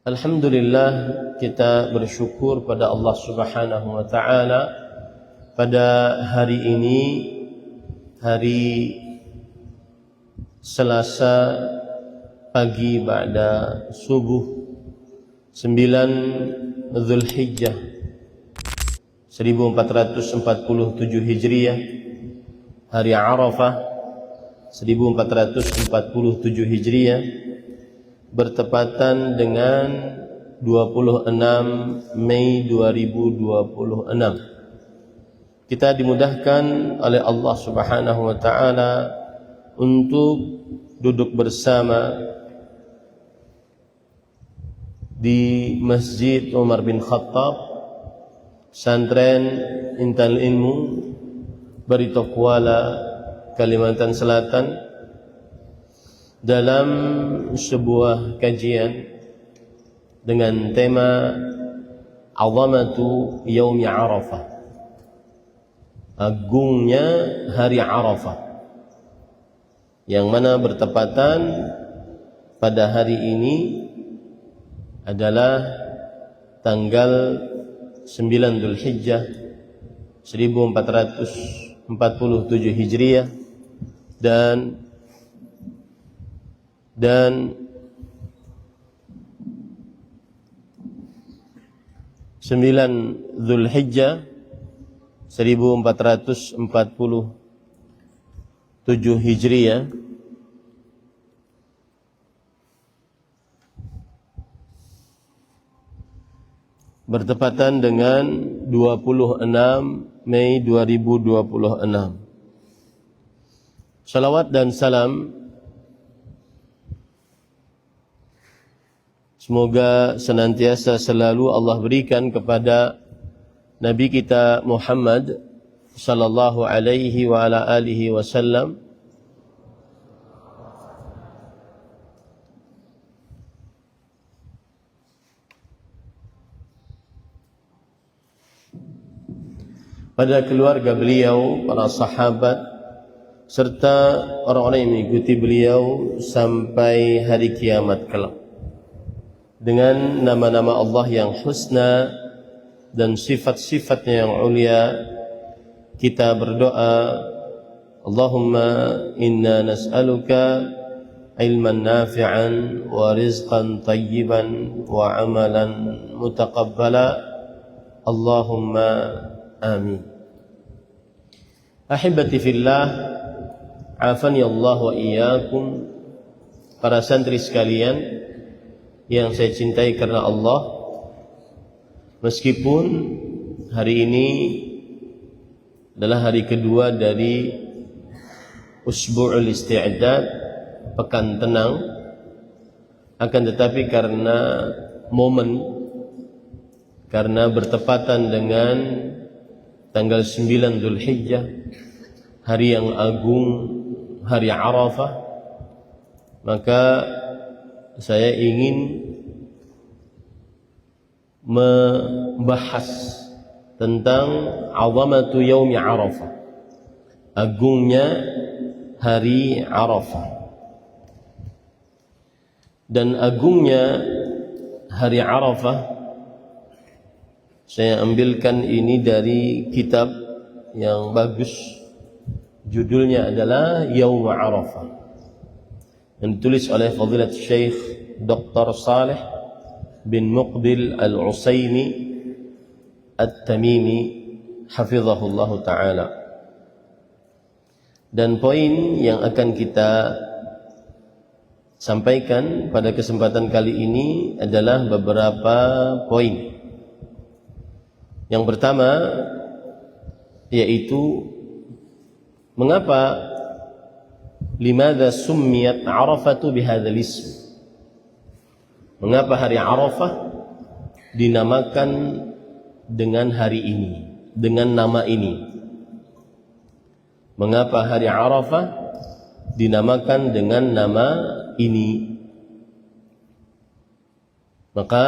Alhamdulillah, kita bersyukur pada Allah Subhanahu wa taala pada hari ini, hari Selasa pagi ba'da subuh 9 Zulhijjah 1447 Hijriah, hari Arafah 1447 Hijriah, bertepatan dengan 26 Mei 2026. Kita dimudahkan oleh Allah Subhanahu wa taala untuk duduk bersama di Masjid Umar bin Khattab, Pesantren Intan Ilmu, Barito Kuala, Kalimantan Selatan, dalam sebuah kajian dengan tema Azamatu Yaumi Arafah, agungnya hari Arafah, yang mana bertepatan pada hari ini adalah tanggal 9 Zulhijjah 1447 Hijriah dan 9 Zulhijjah 1447 Hijriah bertepatan dengan 26 Mei 2026. Salawat dan salam semoga senantiasa selalu Allah berikan kepada Nabi kita Muhammad sallallahu alaihi wa ala alihi wasallam, pada keluarga beliau, para sahabat, serta orang-orang yang mengikuti beliau sampai hari kiamat kelak. Dengan nama-nama Allah yang husna dan sifat-sifatnya yang ulia, kita berdoa, Allahumma inna nas'aluka ilman nafi'an wa rizqan tayyiban wa amalan mutaqabbala, Allahumma amin. Ahibati fillah, afani Allah wa iyyakum, para santri sekalian yang saya cintai karena Allah. Meskipun hari ini adalah hari kedua dari Usbu'ul Isti'dad, pekan tenang, akan tetapi karena momen, karena bertepatan dengan tanggal 9 Zulhijjah, hari yang agung, hari Arafah, maka saya ingin membahas tentang Azamatu Yaumi Arafah, agungnya hari Arafah. Dan agungnya hari Arafah, saya ambilkan ini dari kitab yang bagus, judulnya adalah Yaum Arafah, yang ditulis oleh Fadilat Syekh Dr. Saleh bin Muqbil Al-Usaimi At-Tamimi hafizahullah ta'ala. Dan poin yang akan kita sampaikan pada kesempatan kali ini adalah beberapa poin. Yang pertama yaitu mengapa, limadza summiyat Arafatu bihadzal ism, mengapa hari Arafah dinamakan dengan hari ini, dengan nama ini? Mengapa hari Arafah dinamakan dengan nama ini? Maka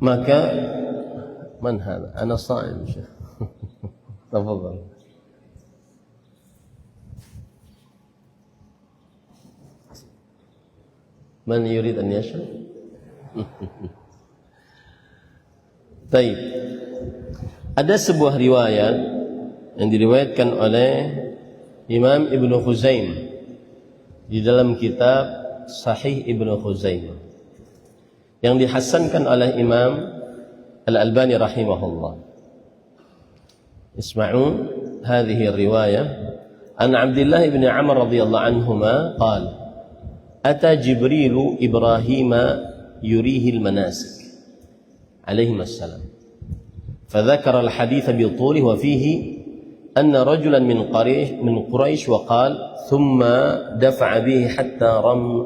maka man hadha? Ana sha'im, Syekh. Tafadhal. Man yurid an yashrab? Baik. Ada sebuah riwayat yang diriwayatkan oleh Imam Ibnu Khuzaimah di dalam kitab Sahih Ibnu Khuzaimah yang dihasankan oleh Imam Al-Albani rahimahullah. Isma'u hadhihi riwayah an Abdullah ibn Amr radhiyallahu anhuma qala ata Jibril Ibrahim yurihi al-manasik alaihi assalam فذكر الحديث بطوله وفيه أن رجلا من قريش وقال ثم دفع به حتى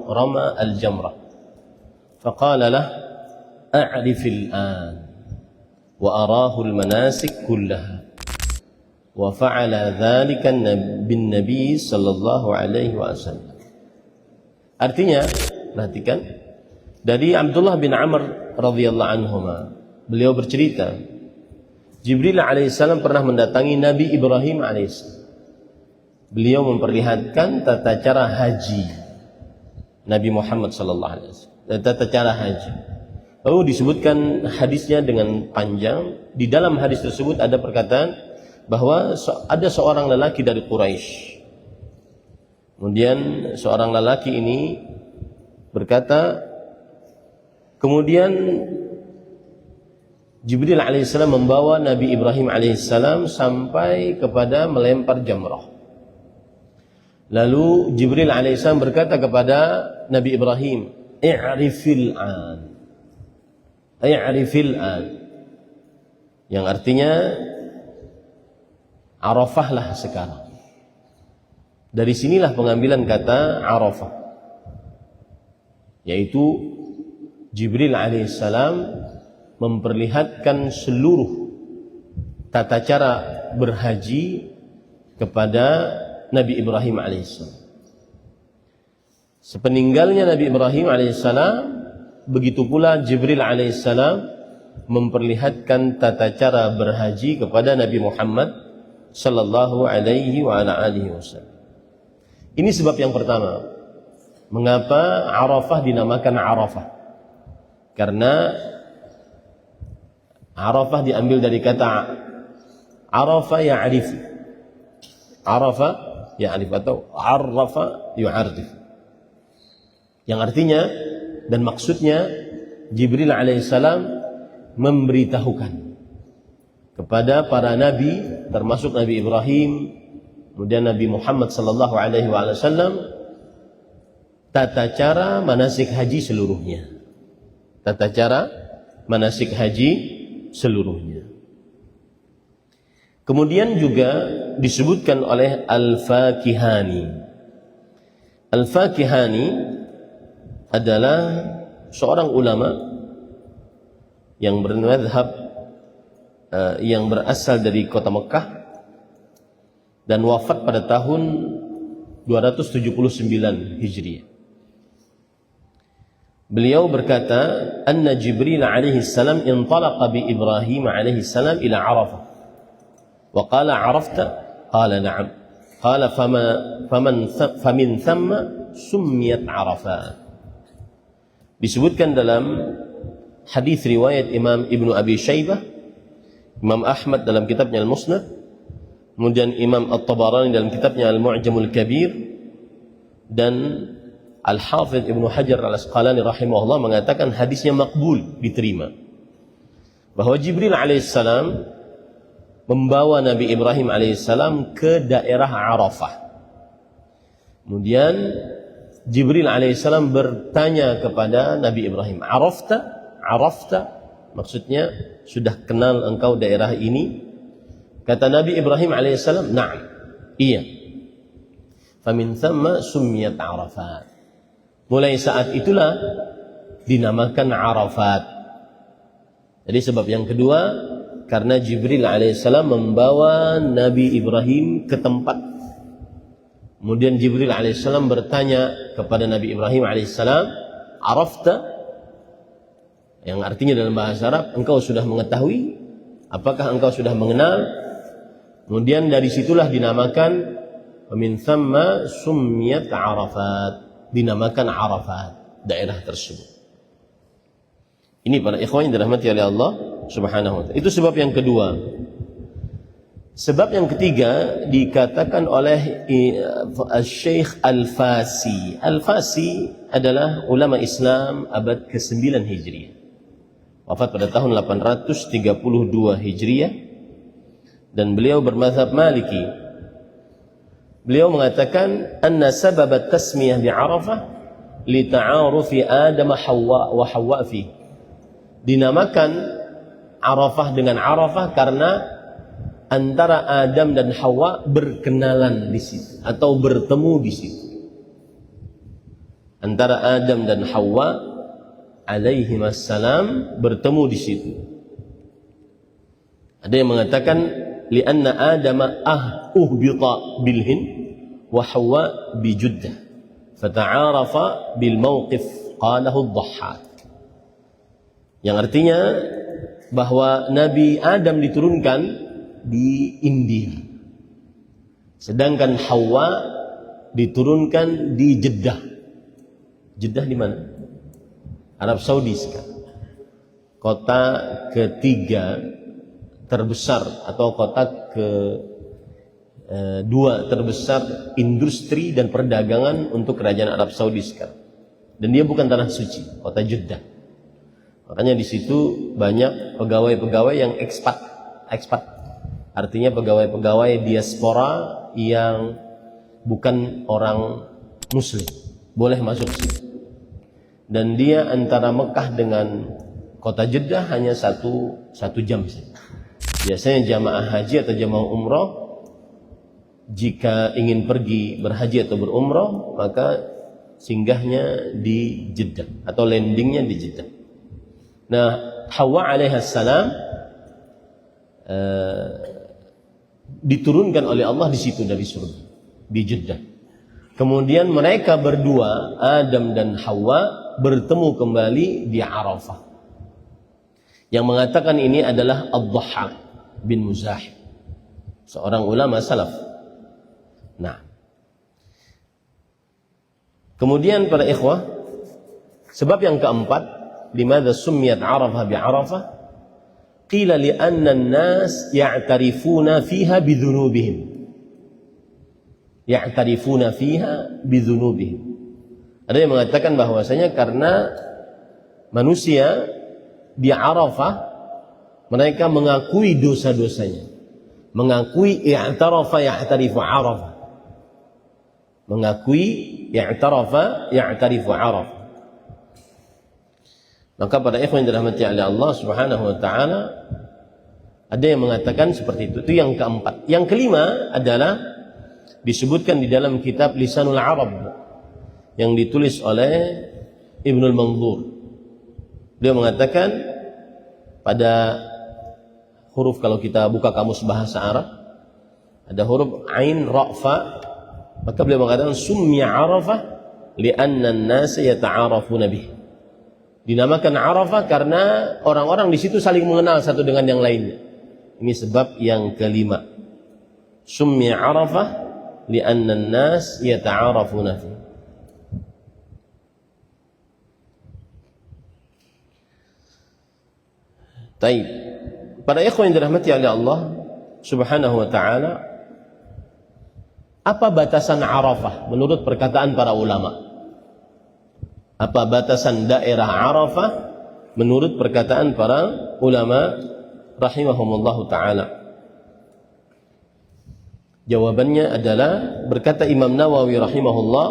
رمى الجمرة فقال له أعرف الآن وأراه المناسك كلها وفعل ذلك بالنبي صلى الله عليه وسلم. Artinya, perhatikan, dari Abdullah bin Amr radhiyallahu anhuma, beliau bercerita Jibril alaihissalam pernah mendatangi Nabi Ibrahim alaihissalam. Beliau memperlihatkan tata cara haji Nabi Muhammad sallallahu alaihi wasallam, tata cara haji. Lalu disebutkan hadisnya dengan panjang. Di dalam hadis tersebut ada perkataan bahwa ada seorang lelaki dari Quraisy. Kemudian seorang lelaki ini berkata, kemudian Jibril alaihissalam membawa Nabi Ibrahim alaihissalam sampai kepada melempar jamrah. Lalu Jibril alaihissalam berkata kepada Nabi Ibrahim, "I'rifil an." I'rifil an. Yang artinya Arafahlah sekarang. Dari sinilah pengambilan kata Arafah. Yaitu Jibril alaihissalam memperlihatkan seluruh tata cara berhaji kepada Nabi Ibrahim alaihissalam. Sepeninggalnya Nabi Ibrahim alaihissalam, begitu pula Jibril alaihissalam memperlihatkan tata cara berhaji kepada Nabi Muhammad sallallahu alaihi wa ala alihi wasallam. Ini sebab yang pertama, mengapa Arafah dinamakan Arafah? Karena Arafah diambil dari kata Arafa ya'rif. Arafa ya'rif atau Arafa yu'arif. Yang artinya dan maksudnya Jibril alaihissalam memberitahukan kepada para nabi, termasuk Nabi Ibrahim, kemudian Nabi Muhammad sallallahu alaihi wasallam, tata cara manasik haji seluruhnya. Tata cara manasik haji seluruhnya. Kemudian juga disebutkan oleh Al-Fakihani. Al-Fakihani adalah seorang ulama yang bermadzhab yang berasal dari kota Mekah dan wafat pada tahun 279 Hijriah. Beliau berkata, "Anna Jibril alaihi salam intalaqa bi Ibrahim alaihi salam ila Arafah. Wa qala arafta?" Qala na'am. Qala famin thamma summiyat Arafat. Disebutkan dalam hadis riwayat Imam Ibnu Abi Syaibah, Imam Ahmad dalam kitabnya Al-Musnad, kemudian Imam At-Tabarani dalam kitabnya Al-Mu'jamul Kabir, dan Al-Hafidh Ibnu Hajar Al-Asqalani rahimahullah mengatakan hadisnya makbul, diterima. Bahwa Jibril alaihissalam membawa Nabi Ibrahim alaihissalam ke daerah Arafah. Kemudian Jibril alaihissalam bertanya kepada Nabi Ibrahim, "Arafta? Arafta?" Maksudnya, sudah kenal engkau daerah ini? Kata Nabi Ibrahim alaihissalam, "Na'am." Iya. Famin thamma summiyat Arafat. Mulai saat itulah dinamakan Arafat. Jadi sebab yang kedua, karena Jibril alaihissalam membawa Nabi Ibrahim ke tempat. Kemudian Jibril alaihissalam bertanya kepada Nabi Ibrahim alaihissalam, "Arafta?" Yang artinya dalam bahasa Arab, engkau sudah mengetahui, apakah engkau sudah mengenal. Kemudian dari situlah dinamakan min thamma summiyat Arafat, dinamakan Arafat daerah tersebut. Ini para ikhwan yang dirahmati oleh Allah Subhanahu wa taala. Itu sebab yang kedua. Sebab yang ketiga dikatakan oleh Syekh Al-Fasi. Al-Fasi adalah ulama Islam abad ke-9 Hijriah. Wafat pada tahun 832 Hijriah dan beliau bermazhab Maliki. Beliau mengatakan anna sabab at-tasmiyah bi Arafah li ta'arufi Adam wa Hawa fi. Dinamakan Arafah dengan Arafah karena antara Adam dan Hawa berkenalan di situ atau bertemu di situ. Antara Adam dan Hawa alaihi wassalam bertemu di situ. Ada yang mengatakan lianna Adam uhbita bil Hind wa Hawa bi Juddah fata'arafa bil mawqif qalahu ad-Dhahhak. Yang artinya bahwa Nabi Adam diturunkan di India, sedangkan Hawa diturunkan di Jeddah. Jeddah di mana? Arab Saudi sekarang. Kota ketiga terbesar atau kota kedua terbesar industri dan perdagangan untuk kerajaan Arab Saudi sekarang. Dan dia bukan tanah suci, kota Jeddah. Makanya di situ banyak pegawai-pegawai yang ekspat. Artinya pegawai-pegawai diaspora yang bukan orang Muslim boleh masuk situ. Dan dia antara Mekah dengan kota Jeddah hanya satu jam saja. Biasanya jamaah haji atau jamaah umroh jika ingin pergi berhaji atau berumroh maka singgahnya di Jeddah atau landingnya di Jeddah. Nah, Hawa alaihissalam diturunkan oleh Allah di situ dari surga di Jeddah. Kemudian mereka berdua Adam dan Hawa bertemu kembali di Arafah. Yang mengatakan ini adalah Ad-Dhahhak bin Muzahim, seorang ulama salaf. Nah, kemudian para ikhwah, sebab yang keempat, limadha summiyat Arafah bi Arafah? Qila li anna an-nas ya'tarifuna fiha bi dhunubihim. Ya'tarifuna fiha bi dhunubihim. Ada yang mengatakan bahwasanya karena manusia di Arafah mereka mengakui dosa-dosanya. Mengakui i'tarafa ya'tarifu Arafah. Mengakui i'tarafa ya'tarifu Arafah. Maka pada ikhwan yang dirahmati oleh Allah Subhanahu wa taala ada yang mengatakan seperti itu. Itu yang keempat. Yang kelima adalah disebutkan di dalam kitab Lisanul Arab yang ditulis oleh Ibnul Manzur. Dia mengatakan pada huruf, kalau kita buka kamus bahasa Arab ada huruf ain ra fa, maka beliau mengatakan summiya Arafah li'anna an-nasa yata'arafuna bih. Dinamakan Arafah karena orang-orang di situ saling mengenal satu dengan yang lainnya. Ini sebab yang kelima. Summiya Arafah li'anna an-nas yata'arafuna fi. Baik. Para ikhwan yang dirahmati oleh Allah Subhanahu wa taala, apa batasan Arafah menurut perkataan para ulama? Apa batasan daerah Arafah menurut perkataan para ulama rahimahumullahu ta'ala? Jawabannya adalah, berkata Imam Nawawi rahimahullah,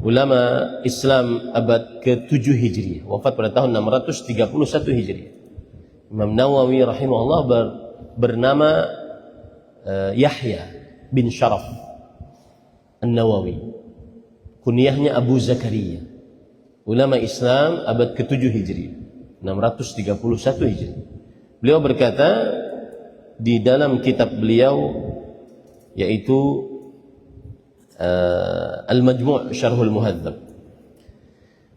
ulama Islam abad ke-7 Hijriah, wafat pada tahun 631 Hijriah. Imam Nawawi rahimahullah bernama Yahya bin Sharaf An-Nawawi, kunyahnya Abu Zakaria. Ulama Islam abad ke-7 Hijriah, 631 Hijriah. Beliau berkata di dalam kitab beliau yaitu Al-Majmu' Syarhul Muhadzab,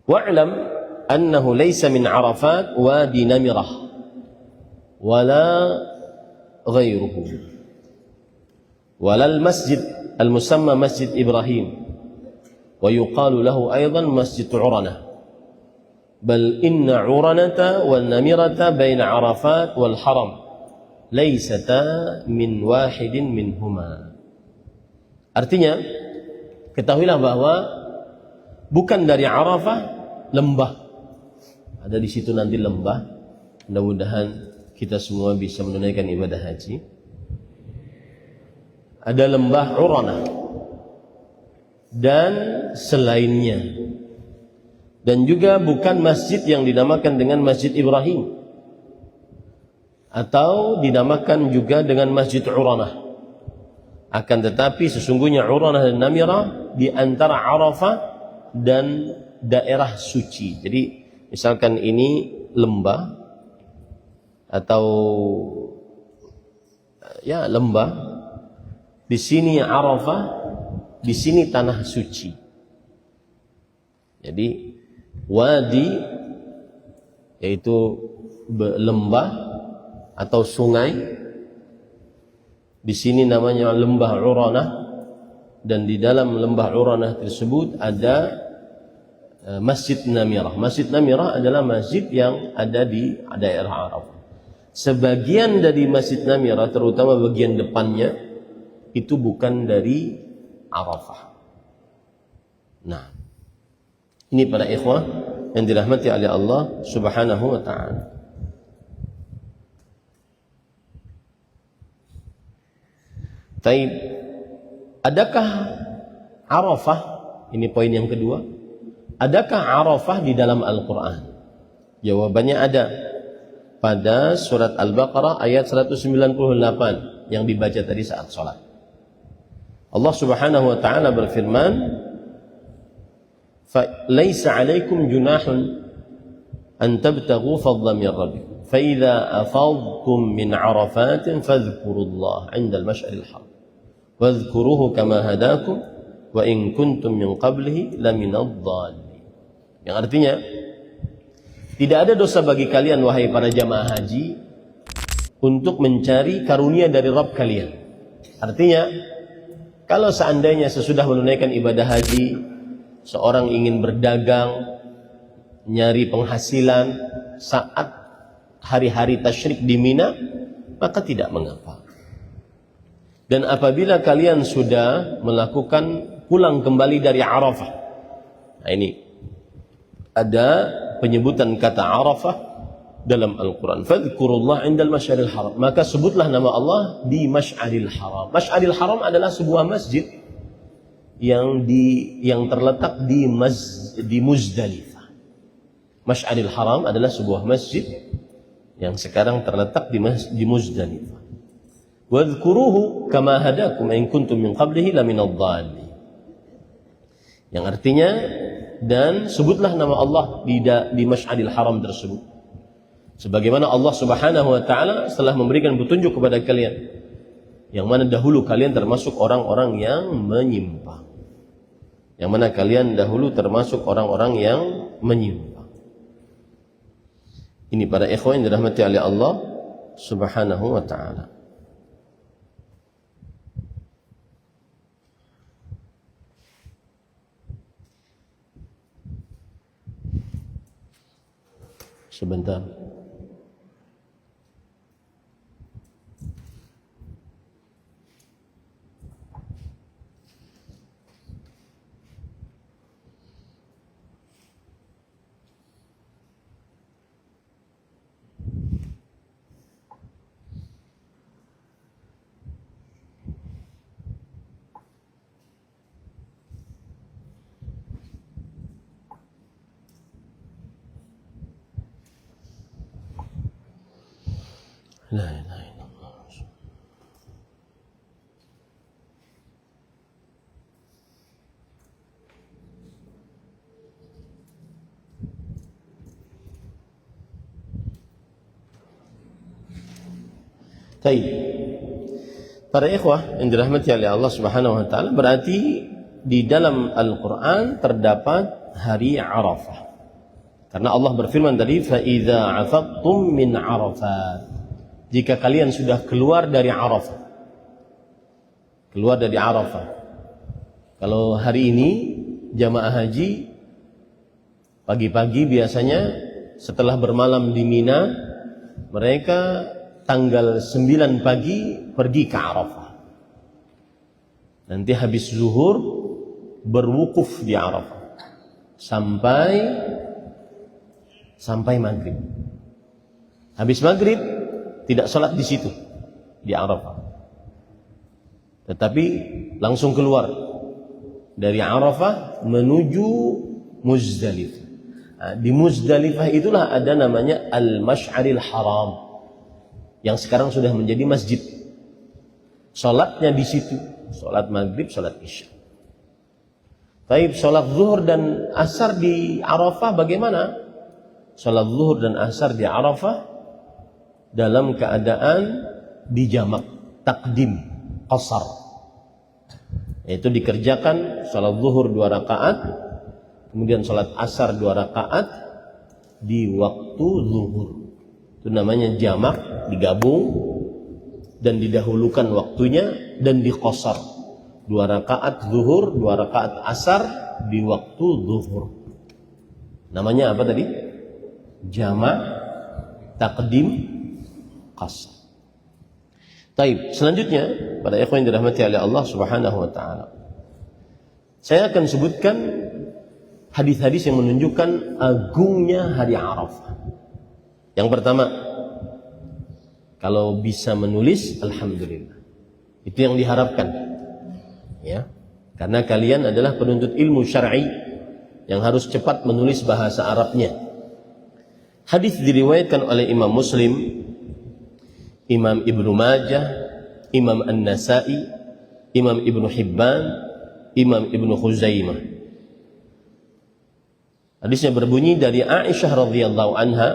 wa'lam annahu laysa min Arafat wadi Namirah wala ghairuhu wala al-masjid al-musamma Masjid Ibrahim wa yuqalu lahu aidan Masjid Uranah bal inna Uranata wal Namirata baina Arafat wal Haram laysata min wahidin minhuma. Artinya, ketahuilah bahwa bukan dari Arafah lembah. Ada di situ nanti lembah. Mudah-mudahan kita semua bisa menunaikan ibadah haji. Ada lembah Uranah dan selainnya. Dan juga bukan masjid yang dinamakan dengan Masjid Ibrahim atau dinamakan juga dengan Masjid Uranah. Akan tetapi sesungguhnya Uranah dan Namirah di antara Arafah dan daerah suci. Jadi misalkan ini lembah atau ya lembah, di sini Arafah, di sini tanah suci. Jadi wadi yaitu lembah atau sungai. Di sini namanya lembah Uranah, dan di dalam lembah Uranah tersebut ada Masjid Namirah. Masjid Namirah adalah masjid yang ada di daerah Arafah. Sebagian dari Masjid Namirah, terutama bagian depannya, itu bukan dari Arafah. Nah, ini para ikhwah yang dirahmati oleh Allah Subhanahu wa ta'ala. Taib, adakah Arafah, ini poin yang kedua, adakah Arafah di dalam Al-Quran? Jawabannya ada. Pada surat Al-Baqarah ayat 198 yang dibaca tadi saat sholat. Allah Subhanahu wa ta'ala berfirman, فَلَيْسَ عَلَيْكُمْ جُنَاحٌ أَن تَبْتَغُوا فَضْلًا مِنْ رَبِّكُمْ فَإِذَا أَفَضْتُمْ مِنْ عَرَفَاتٍ فَاذْكُرُوا اللَّهَ عِنْدَ الْمَشْعَرِ الْحَرَامِ وَاذْكُرُوهُ كَمَا هَدَاكُمْ وَإِنْ كُنْتُمْ مِنْ قَبْلِهِ لَمِنَ الضَّالِّينَ. Yang artinya, tidak ada dosa bagi kalian wahai para jamaah haji untuk mencari karunia dari Rabb kalian. Artinya, kalau seandainya sesudah menunaikan ibadah haji, seorang ingin berdagang, nyari penghasilan saat hari-hari tasyrik di Mina, maka tidak mengapa. Dan apabila kalian sudah melakukan pulang kembali dari Arafah, nah ini ada penyebutan kata Arafah dalam Al-Quran. Fadhkurullah indal masy'aril haram. Maka sebutlah nama Allah di Masy'aril Haram. Masy'aril Haram adalah sebuah masjid yang terletak di Muzdalifah. Masy'aril Haram adalah sebuah masjid yang sekarang terletak di Muzdalifah. Wadhkuruhu kama hadakum in kuntum min qablihi laminadh dhalin. Yang artinya, dan sebutlah nama Allah di Masy'aril Haram tersebut, sebagaimana Allah Subhanahu wa ta'ala setelah memberikan petunjuk kepada kalian, yang mana dahulu kalian termasuk orang-orang yang menyimpang. Yang mana kalian dahulu termasuk orang-orang yang menyimpang. Ini para ikhwan yang dirahmati oleh Allah Subhanahu wa ta'ala. Sebentar. La ilaha illallah. Baik. Para ikhwah yang dirahmati oleh Allah Subhanahu wa ta'ala, berarti di dalam Al-Quran terdapat hari Arafah. Karena Allah berfirman tadi, fa idza afattum min Arafat. Jika kalian sudah keluar dari Arafah. Keluar dari Arafah. Kalau hari ini jamaah haji pagi-pagi biasanya setelah bermalam di Mina, mereka tanggal 9 pagi pergi ke Arafah. Nanti habis zuhur berwukuf di Arafah sampai maghrib. Habis maghrib tidak sholat di situ di Arafah, tetapi langsung keluar dari Arafah menuju Muzdalifah. Nah, di Muzdalifah itulah ada namanya Al-Mash'aril Haram yang sekarang sudah menjadi masjid. Sholatnya di situ, sholat maghrib, sholat isya. Baik, sholat zuhur dan asar di Arafah bagaimana? Sholat zuhur dan asar di Arafah dalam keadaan dijamak, takdim, qasar. Yaitu dikerjakan sholat zuhur 2 rakaat, kemudian sholat asar 2 rakaat di waktu zuhur. Itu namanya jamak, digabung dan didahulukan waktunya dan diqasar. 2 rakaat zuhur, 2 rakaat asar di waktu zuhur. Namanya apa tadi? Jamak, takdim, qasar. Taib. Selanjutnya, pada ikhwan yang dirahmati oleh Allah Subhanahu wa taala. Saya akan sebutkan hadis-hadis yang menunjukkan agungnya hari Arafah. Yang pertama, kalau bisa menulis, alhamdulillah. Itu yang diharapkan. Ya. Karena kalian adalah penuntut ilmu syar'i yang harus cepat menulis bahasa Arabnya. Hadis diriwayatkan oleh Imam Muslim, Imam Ibnu Majah, Imam An-Nasa'i, Imam Ibnu Hibban, Imam Ibnu Khuzaimah. Hadisnya berbunyi dari Aisyah radhiyallahu anha,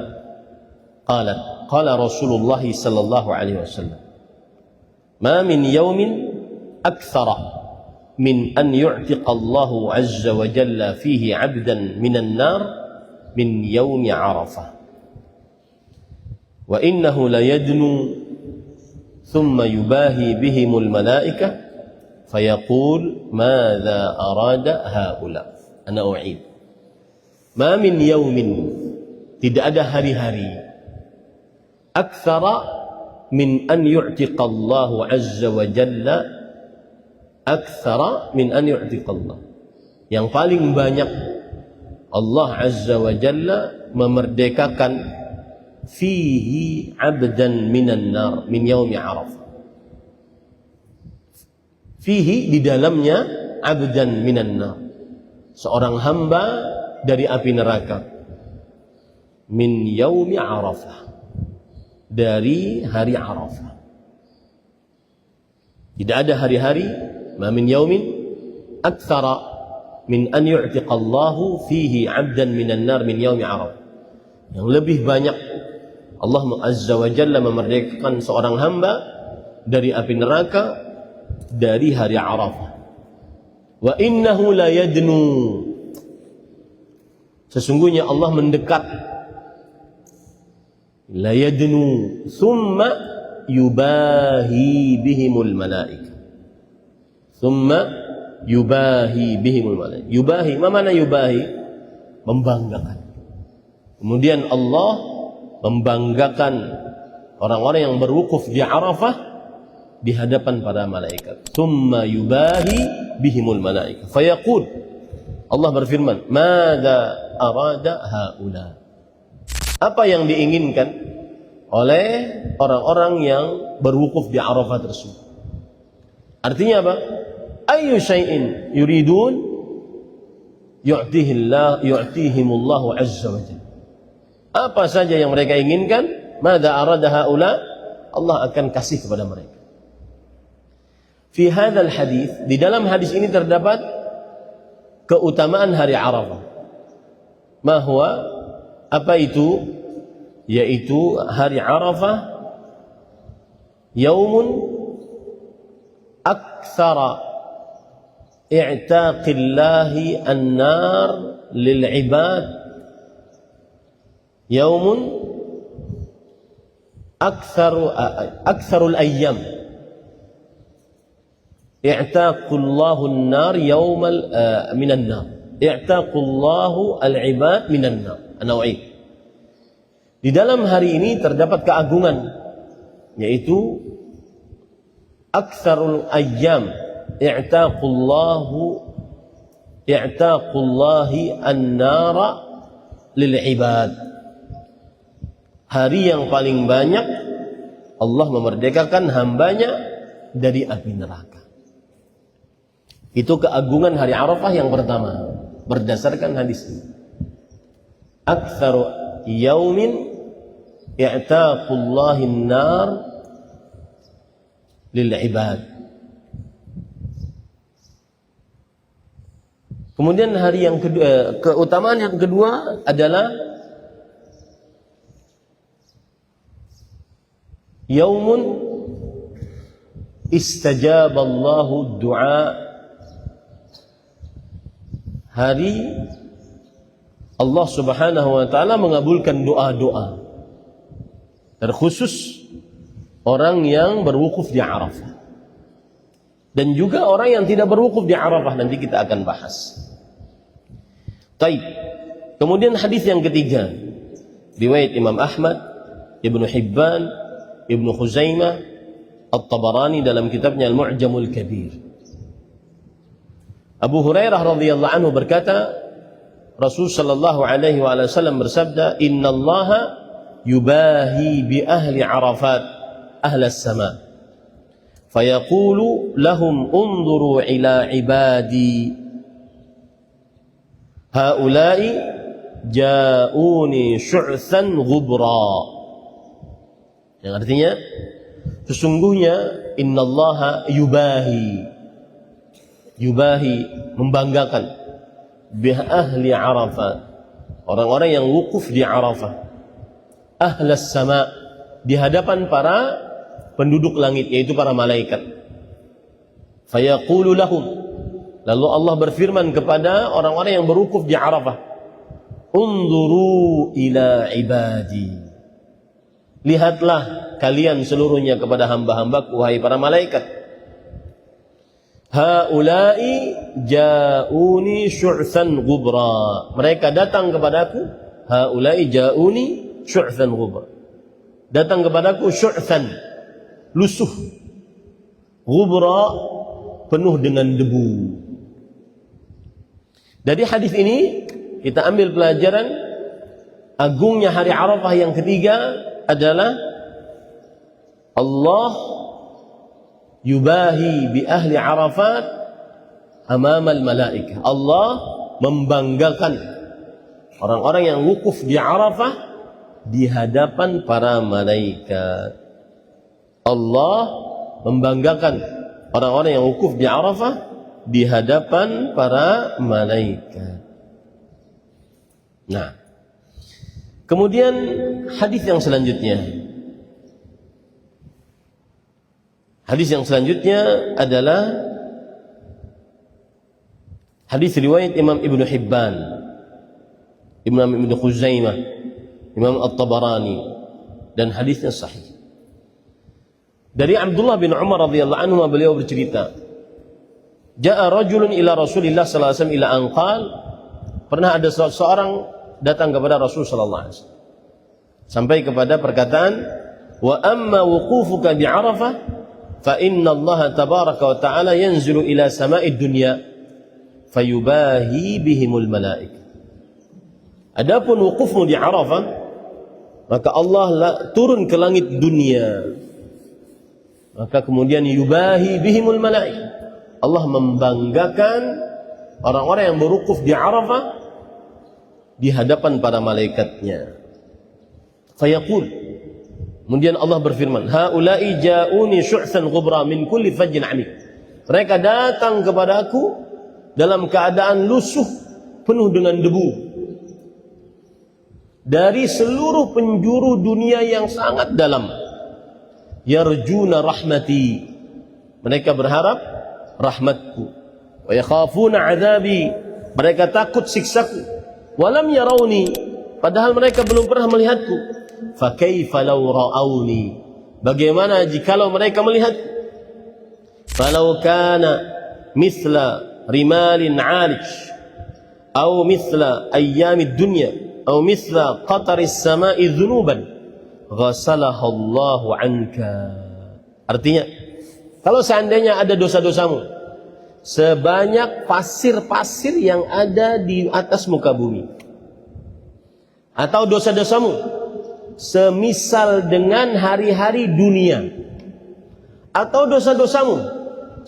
qalat, qala Rasulullah sallallahu alaihi wasallam, ma min yawmin akthara min an yu'tiqa Allahu azza wa jalla fihi 'abdan minan nar min yawmi Arafah. Wa innahu la yadnu thumma yubahi bihimul malaikah fayaqul madza arada haula. Ana u'id. Ma min yawmin, tidak ada hari-hari, aktsara min an yu'tiqa Allahu azza wa jalla, aktsara min an yu'tiqa Allah, yang paling banyak Allah azza wa jalla memerdekakan fihi abdan minan nar min yaumi Arafah. Fihi, di dalamnya, abdan minan nar, seorang hamba dari api neraka, min yaumi Arafah, dari hari Arafah. Tidak ada hari-hari, ma min yaumin aktsara min an yu'tiqa Allahu fihi 'abdan minan nar min yaumi Arafah, yang lebih banyak Allah azza wa jalla memerdekakan seorang hamba dari api neraka dari hari Arafah. Wa innahu la yadnu, sesungguhnya Allah mendekat, la yadnu thumma yubahi bihimul malaikah, thumma yubahi bihimul malaikah. Yubahi, apa makna yubahi? Membanggakan. Kemudian Allah membanggakan orang-orang yang berwukuf di Arafah di hadapan para malaikat. Thumma yubahi bihimul malaikah fayaqul, Allah berfirman, madza arada haula, apa yang diinginkan oleh orang-orang yang berwukuf di Arafah tersebut. Artinya apa? Ayyu syai'in yuridun yu'tihimullahu azza wa jalla. Apa saja yang mereka inginkan, madza arada haula, Allah akan kasih kepada mereka. Fi hadzal hadis, di dalam hadis ini terdapat keutamaan hari Arafah. Ma huwa, apa itu? Yaitu hari Arafah yaumun aktsara i'taqillahi an-nar lil ibad yaumun aktsarul ayyam i'taqullahu an-nar yaumal minan nar. I'taqullahu al-ibad minan nar. An-Nawawi. Di dalam hari ini terdapat keagungan, yaitu aktsarul ayyam i'taqullahi an-nara lil ibad. Hari yang paling banyak Allah memerdekakan hambanya dari api neraka. Itu keagungan hari Arafah yang pertama berdasarkan hadis ini. Aktsaru yaumin i'taqullahi an-nar lil ibad. Kemudian hari yang kedua, keutamaan yang kedua adalah yaumun istajaballahu du'a. Hari Allah Subhanahu wa taala mengabulkan doa-doa. Terkhusus orang yang berwukuf di Arafah. Dan juga orang yang tidak berwukuf di Arafah, nanti kita akan bahas. Baik. Kemudian hadis yang ketiga, riwayat Imam Ahmad, Ibnu Hibban, Ibnu Khuzaimah, At-Tabarani dalam kitabnya Al-Mu'jamul Kabir. Abu Hurairah radhiyallahu anhu berkata, Rasul sallallahu alaihi wasallam bersabda, "Innallaha yubahi bi ahli Arafat ahli as-sama. Fayaqulu lahum unzuru ila ibadi. Haula'i ja'uni syu'than ghubra." Yang artinya, sesungguhnya innallaha yubahi, membanggakan, bi ahli Arafat, orang-orang yang wukuf di Arafah, ahlas sama, di hadapan para penduduk langit, yaitu para malaikat. Fayaqulu lahum, lalu Allah berfirman kepada orang-orang yang berwukuf di Arafah, unzuru ila ibadi, lihatlah kalian seluruhnya kepada hamba-hambaku, wahai para malaikat. Haula'i ja'uni syu'than ghubra, mereka datang kepadaku. Haula'i ja'uni syu'than ghubra, datang kepadaku syu'than, lusuh, ghubra, penuh dengan debu. Dari hadis ini kita ambil pelajaran agungnya hari Arafah. Yang ketiga adalah Allah yubahi bi ahli Arafat amamal malaikah. Allah membanggakan orang-orang yang wukuf di Arafah di hadapan para malaikat. Allah membanggakan orang-orang yang wukuf di Arafah di hadapan para malaikat. Nah, kemudian hadis yang selanjutnya. Hadis yang selanjutnya adalah hadis riwayat Imam Ibnu Hibban, Imam Ibnu Khuzaimah, Imam At-Tabarani, dan hadisnya sahih. Dari Abdullah bin Umar radhiyallahu anhu, beliau bercerita, Ja'a rajulun ila Rasulillah sallallahu alaihi wasallam ila anqal, pernah ada seorang datang kepada Rasul sallallahu alaihi wasallam sampai kepada perkataan, wa amma wuqufuka bi Arafah fa inna Allah tabaraka wa ta'ala yanzilu ila sama'id dunya fayubahi bihimul malaikah. Adapun wukufmu di Arafah, maka Allah turun ke langit dunia, maka kemudian yubahi bihimul malaikah, Allah membanggakan orang-orang yang berwukuf di Arafah di hadapan para malaikatnya. Fayaqul, kemudian Allah berfirman, haula'i ja'uni syu'than ghubra min kulli fajjin 'amik. Mereka datang kepadaku dalam keadaan lusuh, penuh dengan debu, dari seluruh penjuru dunia yang sangat dalam. Yarjuna rahmati, mereka berharap rahmatku. Wa yakhafuna 'adzabi, mereka takut siksaku. Walam yarawni, padahal mereka belum pernah melihatku. Fa kaifa law ra'auni, bagaimana jikalau mereka melihatku? Falau kana misla rimalin 'alij aw misla ayyamid dunya aw misla qataris sama'i dhunuban ghasalaha Allahu 'anka. Artinya, kalau seandainya ada dosa-dosamu sebanyak pasir-pasir yang ada di atas muka bumi, atau dosa-dosamu semisal dengan hari-hari dunia, atau dosa-dosamu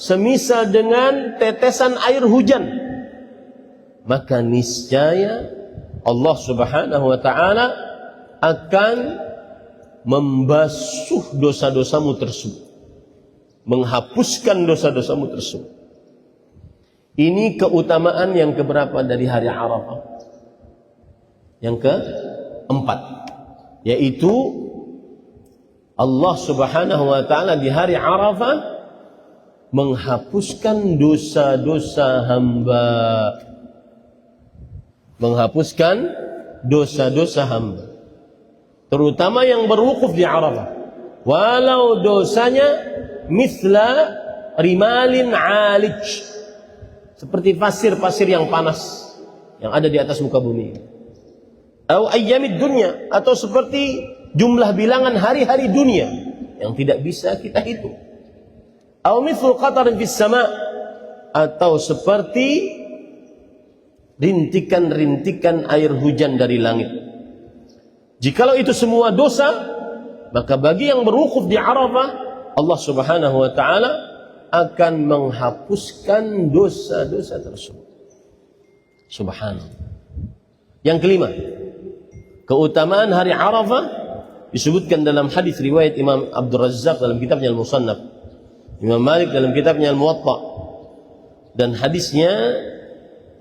semisal dengan tetesan air hujan, maka niscaya Allah Subhanahu wa ta'ala akan membasuh dosa-dosamu tersebut, menghapuskan dosa-dosamu tersebut. Ini keutamaan yang keberapa dari hari Arafah? Yang keempat, yaitu Allah Subhanahu wa ta'ala di hari Arafah menghapuskan dosa-dosa hamba, menghapuskan dosa-dosa hamba, terutama yang berwukuf di Arafah, walau dosanya misla rimalin 'alij, seperti pasir-pasir yang panas yang ada di atas muka bumi, atau ayyamid dunya, atau seperti jumlah bilangan hari-hari dunia yang tidak bisa kita hitung, atau mithlu qatarin fis sama', atau seperti rintikan-rintikan air hujan dari langit. Jikalau itu semua dosa, maka bagi yang berwukuf di Arafah, Allah Subhanahu wa ta'ala akan menghapuskan dosa-dosa tersebut. Subhanallah. Yang kelima, keutamaan hari Arafah disebutkan dalam hadis riwayat Imam Abdul Razzaq dalam kitabnya Al-Musannaf, Imam Malik dalam kitabnya Al-Muwatta, dan hadisnya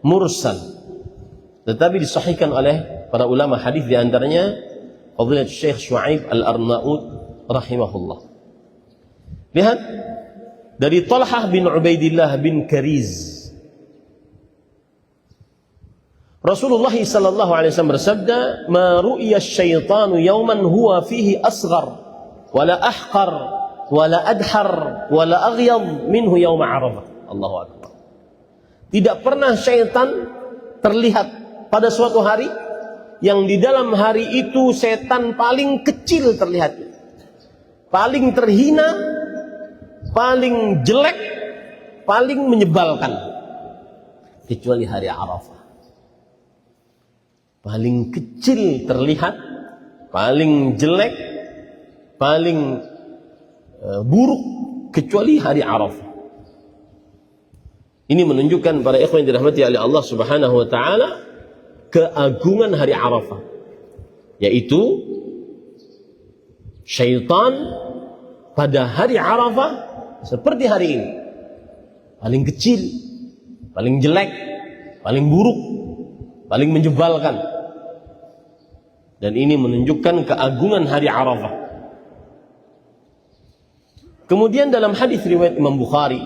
mursal, tetapi disahihkan oleh para ulama hadis, di antaranya Fadilatul Syekh Syu'aib Al-Arnaud rahimahullah. Lihat dari Talhah bin Ubaidillah bin Kariz, Rasulullah sallallahu alaihi wasallam bersabda, "Ma ru'iya asyaitanu yawman huwa fihi asghar wala ahqar wala adhar wala aghyad minhu yawma Arafah." Allahu akbar. Tidak pernah syaitan terlihat pada suatu hari yang di dalam hari itu setan paling kecil terlihat, paling terhina, paling jelek, paling menyebalkan, kecuali hari Arafah. Paling kecil terlihat, paling jelek, paling buruk, kecuali hari Arafah. Ini menunjukkan para ikhwan yang dirahmati oleh Allah Subhanahu wa ta'ala keagungan hari Arafah, yaitu syaitan pada hari Arafah seperti hari ini paling kecil, paling jelek, paling buruk, paling menjebalkan. Dan ini menunjukkan keagungan hari Arafah. Kemudian dalam hadis riwayat Imam Bukhari,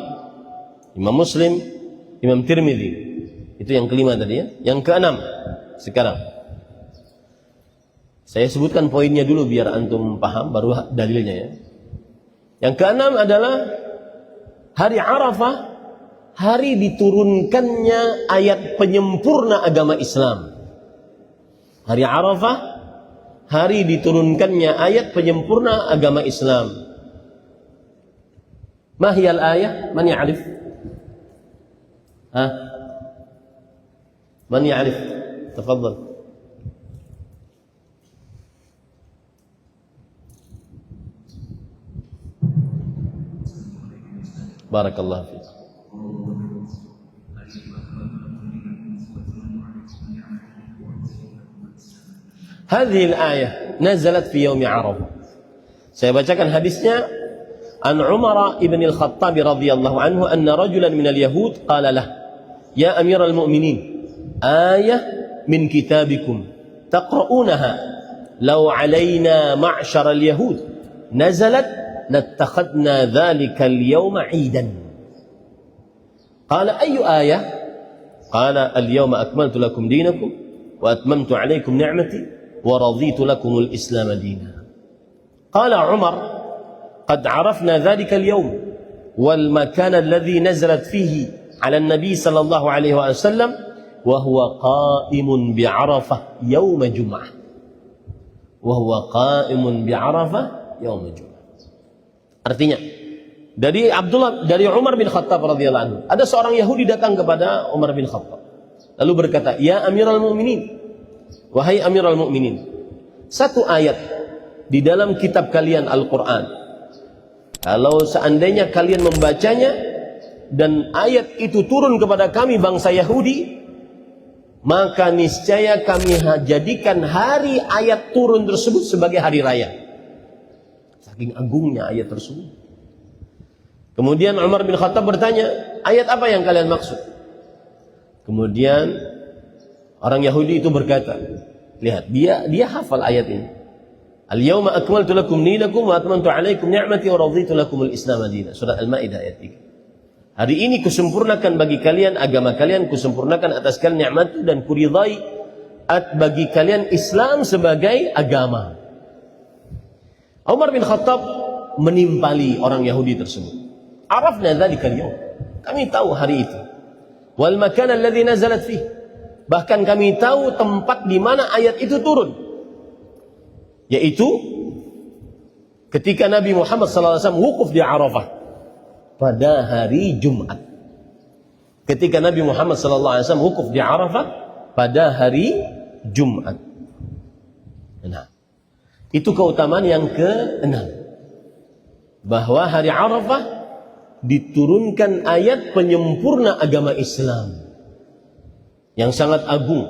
Imam Muslim, Imam Tirmidzi, itu yang kelima tadi ya. Yang keenam sekarang, saya sebutkan poinnya dulu biar antum paham, baru dalilnya ya. Yang keenam adalah hari Arafah, hari diturunkannya ayat penyempurna agama Islam. Hari Arafah, hari diturunkannya ayat penyempurna agama Islam. Mahiyal ayah? Man ya'rif? Man ya'rif? Tafadhal. Barakallahu fiik. Hadhihi al-ayah nazalat fi yaumi Arafah. Saya bacakan hadisnya. An Umar ibn al-Khattab radhiyallahu anhu anna rajulan min al-yahud qala lah, ya amiral mu'minin, ayah min kitabikum taqra'unaha law alayna ma'syar al-yahud nazalat lattakhadna dhalika al-yawma 'idan. Qala ayyu ayah? Qala al-yawma akmaltu lakum dinakum wa atmamtu 'alaikum ni'mati wa raditu lakumul Islam dinan. Qala Umar, qad 'arafna dhalika al-yawm wal makan alladhi nazalat fihi 'ala an-nabi sallallahu alaihi wasallam wa huwa qa'imun bi 'Arafah yaum Jum'ah. Wa huwa qa'imun bi 'Arafah yaum Jum'ah. Artinya, dari Umar bin Khattab radhiyallahu anhu, ada seorang Yahudi datang kepada Umar bin Khattab. Lalu berkata, "Ya Amirul Mukminin, wahai Amirul Mukminin, satu ayat di dalam kitab kalian Al-Qur'an, kalau seandainya kalian membacanya dan ayat itu turun kepada kami bangsa Yahudi, maka niscaya kami jadikan hari ayat turun tersebut sebagai hari raya." Saking agungnya ayat tersebut. Kemudian Umar bin Khattab bertanya, "Ayat apa yang kalian maksud?" Kemudian orang Yahudi itu berkata, lihat, dia hafal ayat ini. Al-yawma akmaltu lakum dinakum wa atmamtu 'alaikum ni'mati wa raditu lakumul Islam dinan. Surah Al-Maidah ayat 3. Hari ini kusempurnakan bagi kalian agama kalian, kusempurnakan atas kalian nikmatku dan kuridai bagi kalian Islam sebagai agama. Umar bin Khattab menimpali orang Yahudi tersebut. Arafna dzalika al-yawm. Kami tahu hari itu. Wal makan alladhi nazalat fih. Bahkan kami tahu tempat di mana ayat itu turun. Yaitu ketika Nabi Muhammad SAW wukuf di Arafah pada hari Jumat. Ketika Nabi Muhammad SAW wukuf di Arafah pada hari Jumat. Nah, itu keutamaan yang ke-6. Bahwa hari Arafah diturunkan ayat penyempurna agama Islam yang sangat agung.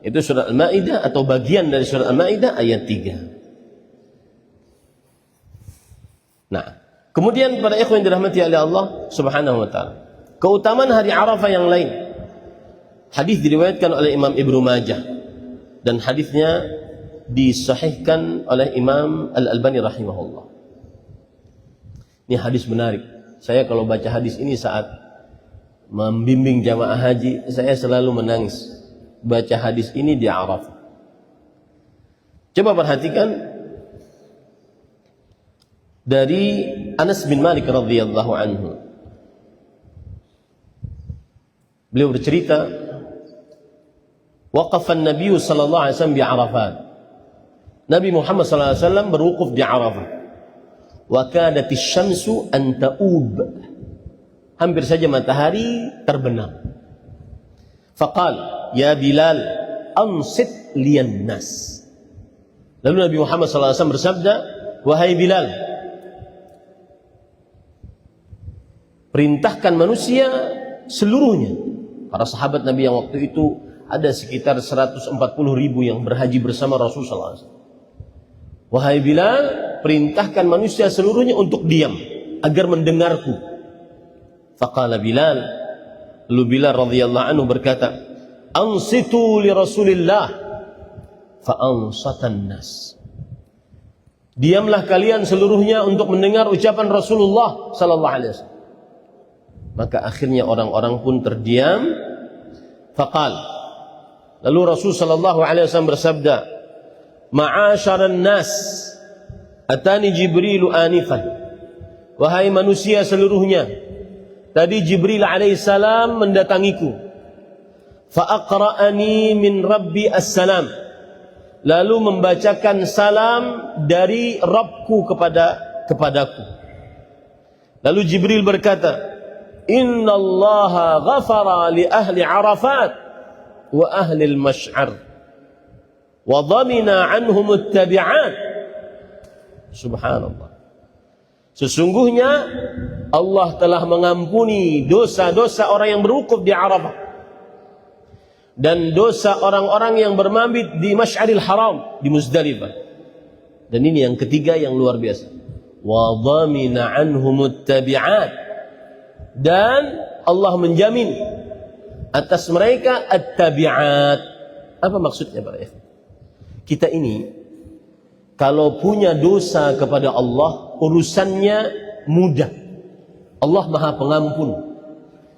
Itu surah Al-Maidah atau bagian dari surah Al-Maidah ayat 3. Nah, kemudian para ikhwan yang dirahmati oleh Allah Subhanahu wa taala, keutamaan hari Arafah yang lain. Hadis diriwayatkan oleh Imam Ibnu Majah dan hadisnya disahihkan oleh Imam Al-Albani rahimahullah. Ini hadis menarik. Saya kalau baca hadis ini saat membimbing jamaah haji, saya selalu menangis baca hadis ini di Arafah. Coba perhatikan dari Anas bin Malik radhiyallahu anhu. Beliau bercerita, waqafa an-nabiy sallallahu alaihi wasallam bi Arafat. Nabi Muhammad sallallahu alaihi wasallam berwukuf di Arafah. Wa kadatis syamsu an ta'ub. Hampir saja matahari terbenam. Faqal, ya Bilal, ansit liyan nas. Lalu Nabi Muhammad SAW bersabda, wahai Bilal, perintahkan manusia seluruhnya. Para sahabat Nabi yang waktu itu ada sekitar 140.000 yang berhaji bersama Rasulullah SAW. Wahai Bilal, perintahkan manusia seluruhnya untuk diam agar mendengarku. Faqala Bilal, lalu Bilal radhiyallahu anhu berkata, ansitu li Rasulillah fa ansatan nas. Diamlah kalian seluruhnya untuk mendengar ucapan Rasulullah sallallahu alaihi wasallam. Maka akhirnya orang-orang pun terdiam. Faqal, lalu Rasul sallallahu alaihi wasallam bersabda, ma'asyaran nas, atani Jibril anifan. Wahai manusia seluruhnya, tadi Jibril alaihissalam mendatangiku. Fa'aqra'ani min Rabbi as-salam. Lalu membacakan salam dari Rabbku kepadaku. Lalu Jibril berkata, Inna Allaha ghafara li ahli Arafat wa ahli al-Mash'ar wa dhamina anhum at-tabi'at. Subhanallah. Sesungguhnya Allah telah mengampuni dosa-dosa orang yang berwukuf di Arafah dan dosa orang-orang yang bermabit di Masy'aril Haram di Muzdalifah. Dan ini yang ketiga yang luar biasa. Wa dhamina anhum at-tabi'at. Dan Allah menjamin atas mereka at-tabi'at. Apa maksudnya para ikhwan? Kita ini kalau punya dosa kepada Allah, urusannya mudah. Allah Maha Pengampun.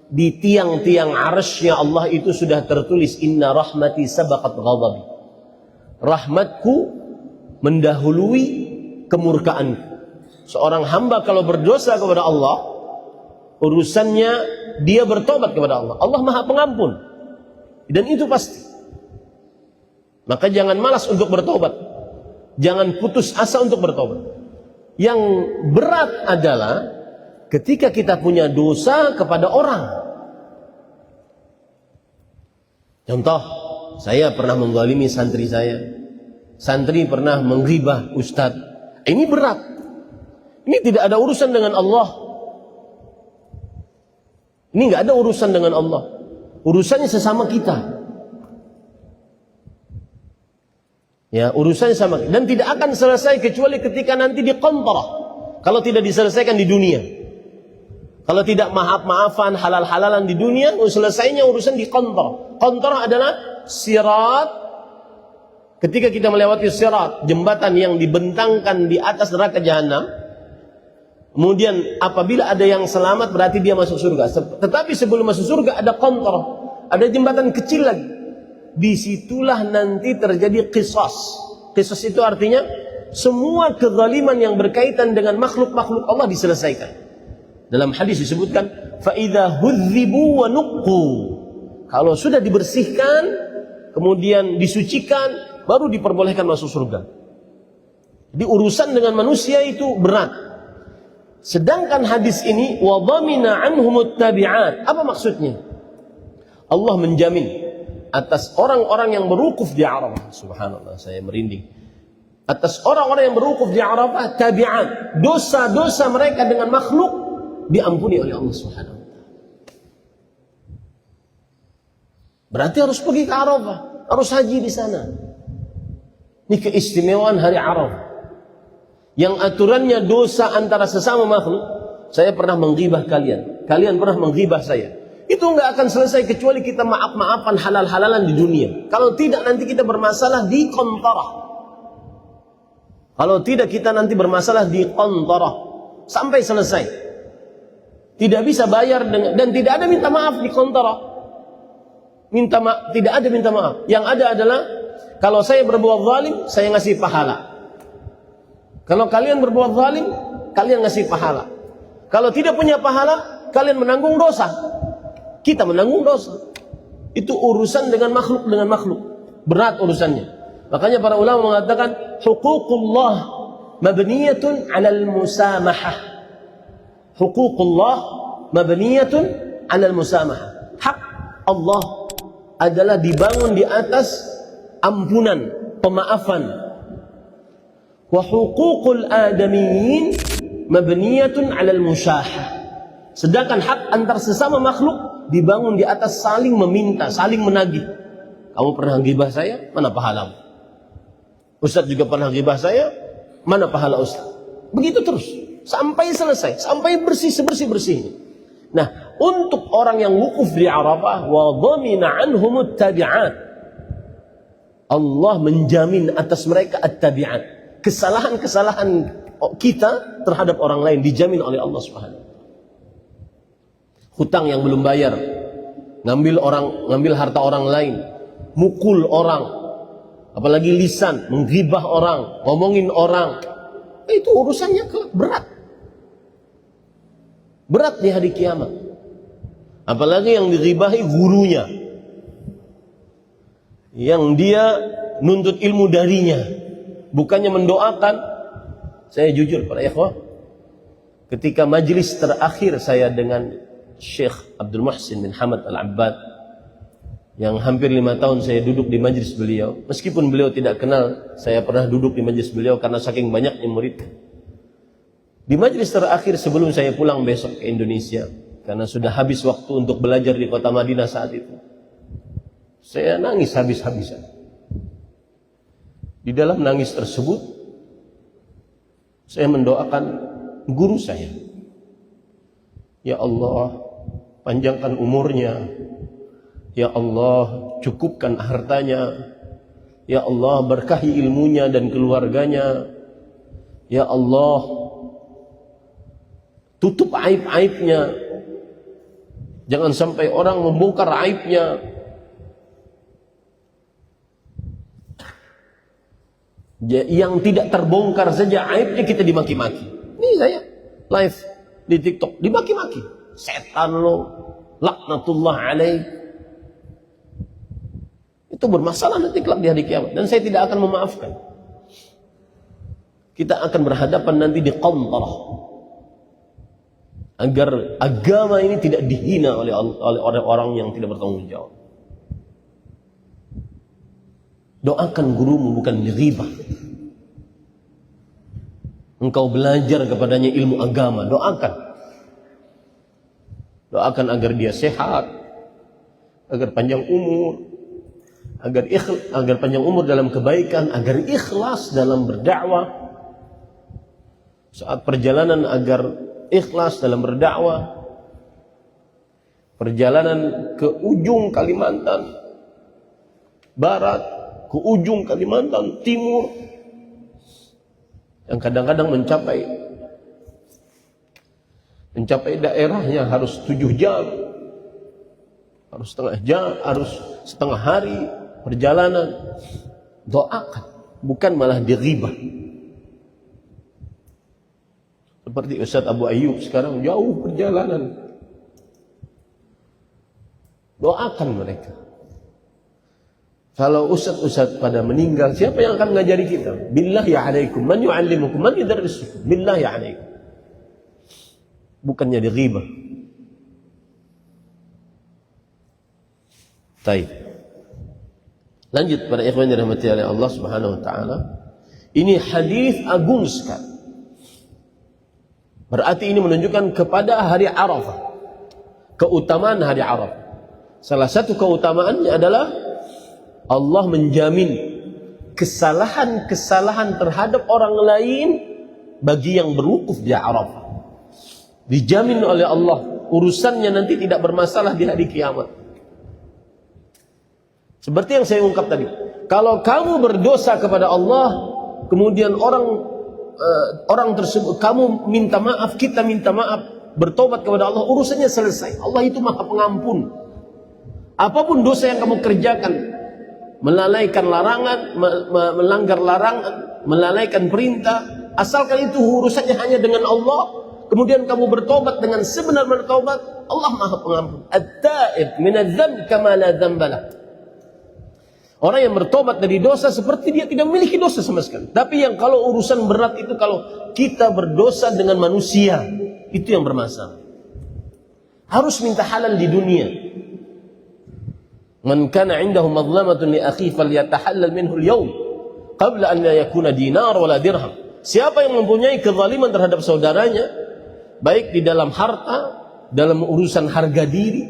Di tiang-tiang arsy-Nya Allah itu sudah tertulis, inna rahmati sabaqat ghadabi. Rahmatku mendahului kemurkaanku. Seorang hamba kalau berdosa kepada Allah, urusannya dia bertobat kepada Allah. Allah Maha Pengampun. Dan itu pasti. Maka jangan malas untuk bertobat. Jangan putus asa untuk bertobat. Yang berat adalah ketika kita punya dosa kepada orang. Contoh, saya pernah mengghalimi santri saya. Santri pernah menggibah ustadz. Ini berat. Ini tidak ada urusan dengan Allah. Ini nggak ada urusan dengan Allah. Urusannya sesama kita. Ya, urusannya sama. Dan tidak akan selesai kecuali ketika nanti diqantarah. Kalau tidak diselesaikan di dunia. Kalau tidak maaf-maafan, halal-halalan di dunia, selesainya urusan diqantarah. Qantarah adalah sirat. Ketika kita melewati sirat, jembatan yang dibentangkan di atas neraka jahanam. Kemudian apabila ada yang selamat berarti dia masuk surga. Tetapi sebelum masuk surga ada qantarah, ada jembatan kecil lagi. Disitulah nanti terjadi qisas. Qisas itu artinya semua kezaliman yang berkaitan dengan makhluk-makhluk Allah diselesaikan. Dalam hadis disebutkan, fa idza hudzibu wa nuqqu. Kalau sudah dibersihkan, kemudian disucikan, baru diperbolehkan masuk surga. Jadi urusan dengan manusia itu berat. Sedangkan hadis ini wa dhamina anhumut tabi'at. Apa maksudnya? Allah menjamin atas orang-orang yang berwukuf di Arafah. Subhanallah, saya merinding. Atas orang-orang yang berwukuf di Arafah, tabi'at. Dosa-dosa mereka dengan makhluk diampuni oleh Allah Subhanahu wa taala. Berarti harus pergi ke Arafah, harus haji di sana. Ini keistimewaan hari Arafah. Yang aturannya dosa antara sesama makhluk. Saya pernah menggibah kalian, kalian pernah menggibah saya. Itu nggak akan selesai kecuali kita maaf-maafan, halal-halalan di dunia. Kalau tidak nanti kita bermasalah di qantarah. Kalau tidak kita nanti bermasalah di qantarah sampai selesai. Tidak bisa bayar dengan, dan tidak ada minta maaf di qantarah. Tidak ada minta maaf. Yang ada adalah kalau saya berbuat zalim, saya ngasih pahala. Kalau kalian berbuat zalim, kalian ngasih pahala. Kalau tidak punya pahala, kalian menanggung dosa. Kita menanggung dosa. Itu urusan dengan makhluk. Berat urusannya. Makanya para ulama mengatakan huququllah mabniyatun 'alal musamahah. Huququllah mabniyatun 'alal musamahah. Hak Allah adalah dibangun di atas ampunan, pemaafan. Wa huququl adamiyyin mabniyatun 'alal musyahah. Sedangkan hak antar sesama makhluk dibangun di atas saling meminta, saling menagih. Kamu pernah ghibah saya? Mana pahalamu? Ustaz juga pernah ghibah saya? Mana pahala Ustaz? Begitu terus sampai selesai, sampai bersih sebersih-bersihnya. Nah, untuk orang yang wukuf di Arafah, wa dhamina anhumut tabi'at. Allah menjamin atas mereka at-tabi'at. Kesalahan-kesalahan kita terhadap orang lain dijamin oleh Allah Subhanahu wa taala. Hutang yang belum bayar, ngambil harta orang lain, mukul orang, apalagi lisan, menggibah orang, ngomongin orang. Itu urusannya berat. Berat di hari kiamat. Apalagi yang dighibahi gurunya, yang dia nuntut ilmu darinya. Bukannya mendoakan. Saya jujur para ikhwah, ketika majlis terakhir saya dengan Syekh Abdul Muhsin bin Hamad Al-Abbad, yang hampir 5 tahun saya duduk di majlis beliau, meskipun beliau tidak kenal, saya pernah duduk di majlis beliau karena saking banyaknya murid. Di majlis terakhir sebelum saya pulang besok ke Indonesia, karena sudah habis waktu untuk belajar di kota Madinah saat itu, saya nangis habis-habisan. Di dalam nangis tersebut, saya mendoakan guru saya. Ya Allah, panjangkan umurnya. Ya Allah, cukupkan hartanya. Ya Allah, berkahi ilmunya dan keluarganya. Ya Allah, tutup aib-aibnya. Jangan sampai orang membongkar aibnya. Yang tidak terbongkar saja aibnya kita dimaki-maki. Ini saya live di TikTok dimaki-maki. Setan lo, laknatullah alaih. Itu bermasalah nanti kelak di hari kiamat. Dan saya tidak akan memaafkan. Kita akan berhadapan nanti di qantarah. Agar agama ini tidak dihina oleh orang-orang yang tidak bertanggung jawab. Doakan gurumu bukan ghibah. Engkau belajar kepadanya ilmu agama, doakan. Doakan agar dia sehat, agar panjang umur, agar panjang umur dalam kebaikan, agar ikhlas dalam berdakwah. Saat perjalanan agar ikhlas dalam berdakwah. Perjalanan ke ujung Kalimantan Barat, ke ujung Kalimantan Timur, yang kadang-kadang mencapai daerahnya harus 7 jam, harus setengah jam, harus setengah hari perjalanan. Doakan, bukan malah diribah. Seperti Ustaz Abu Ayyub sekarang jauh perjalanan. Doakan mereka. Kalau ustaz-ustaz pada meninggal, siapa yang akan mengajari kita? Billahi alaikum, man yu'allimukum, man yudarrisukum. Billahi alaikum. Bukannya diribah. Baik. Lanjut pada ikhwan yang dirahmati oleh Allah Subhanahu wa taala. Ini hadis agung sekali. Berarti ini menunjukkan kepada hari Arafah. Keutamaan hari Arafah. Salah satu keutamaannya adalah Allah menjamin kesalahan-kesalahan terhadap orang lain bagi yang berwukuf di Arafah. Dijamin oleh Allah, urusannya nanti tidak bermasalah di hari kiamat. Seperti yang saya ungkap tadi, kalau kamu berdosa kepada Allah, kemudian orang tersebut, kamu minta maaf, kita minta maaf, bertobat kepada Allah, urusannya selesai. Allah itu Maha Pengampun. Apapun dosa yang kamu kerjakan, melalaikan larangan, melanggar larangan, melalaikan perintah, asalkan itu urusannya hanya dengan Allah, kemudian kamu bertobat dengan sebenar-benar taubat, Allah Maha Pengampun. At-taib minadz-dzamb kama la dzamba lah. Orang yang bertobat dari dosa seperti dia tidak memiliki dosa sama sekali. Tapi yang kalau urusan berat itu, kalau kita berdosa dengan manusia, itu yang bermasalah. Harus minta halal di dunia. Man kana 'indahu madlamatun li akhihi falyatahallal minhu al-yawm qabla an la yakuna dinar wala dirham. Siapa yang mempunyai kezaliman terhadap saudaranya, baik di dalam harta, dalam urusan harga diri,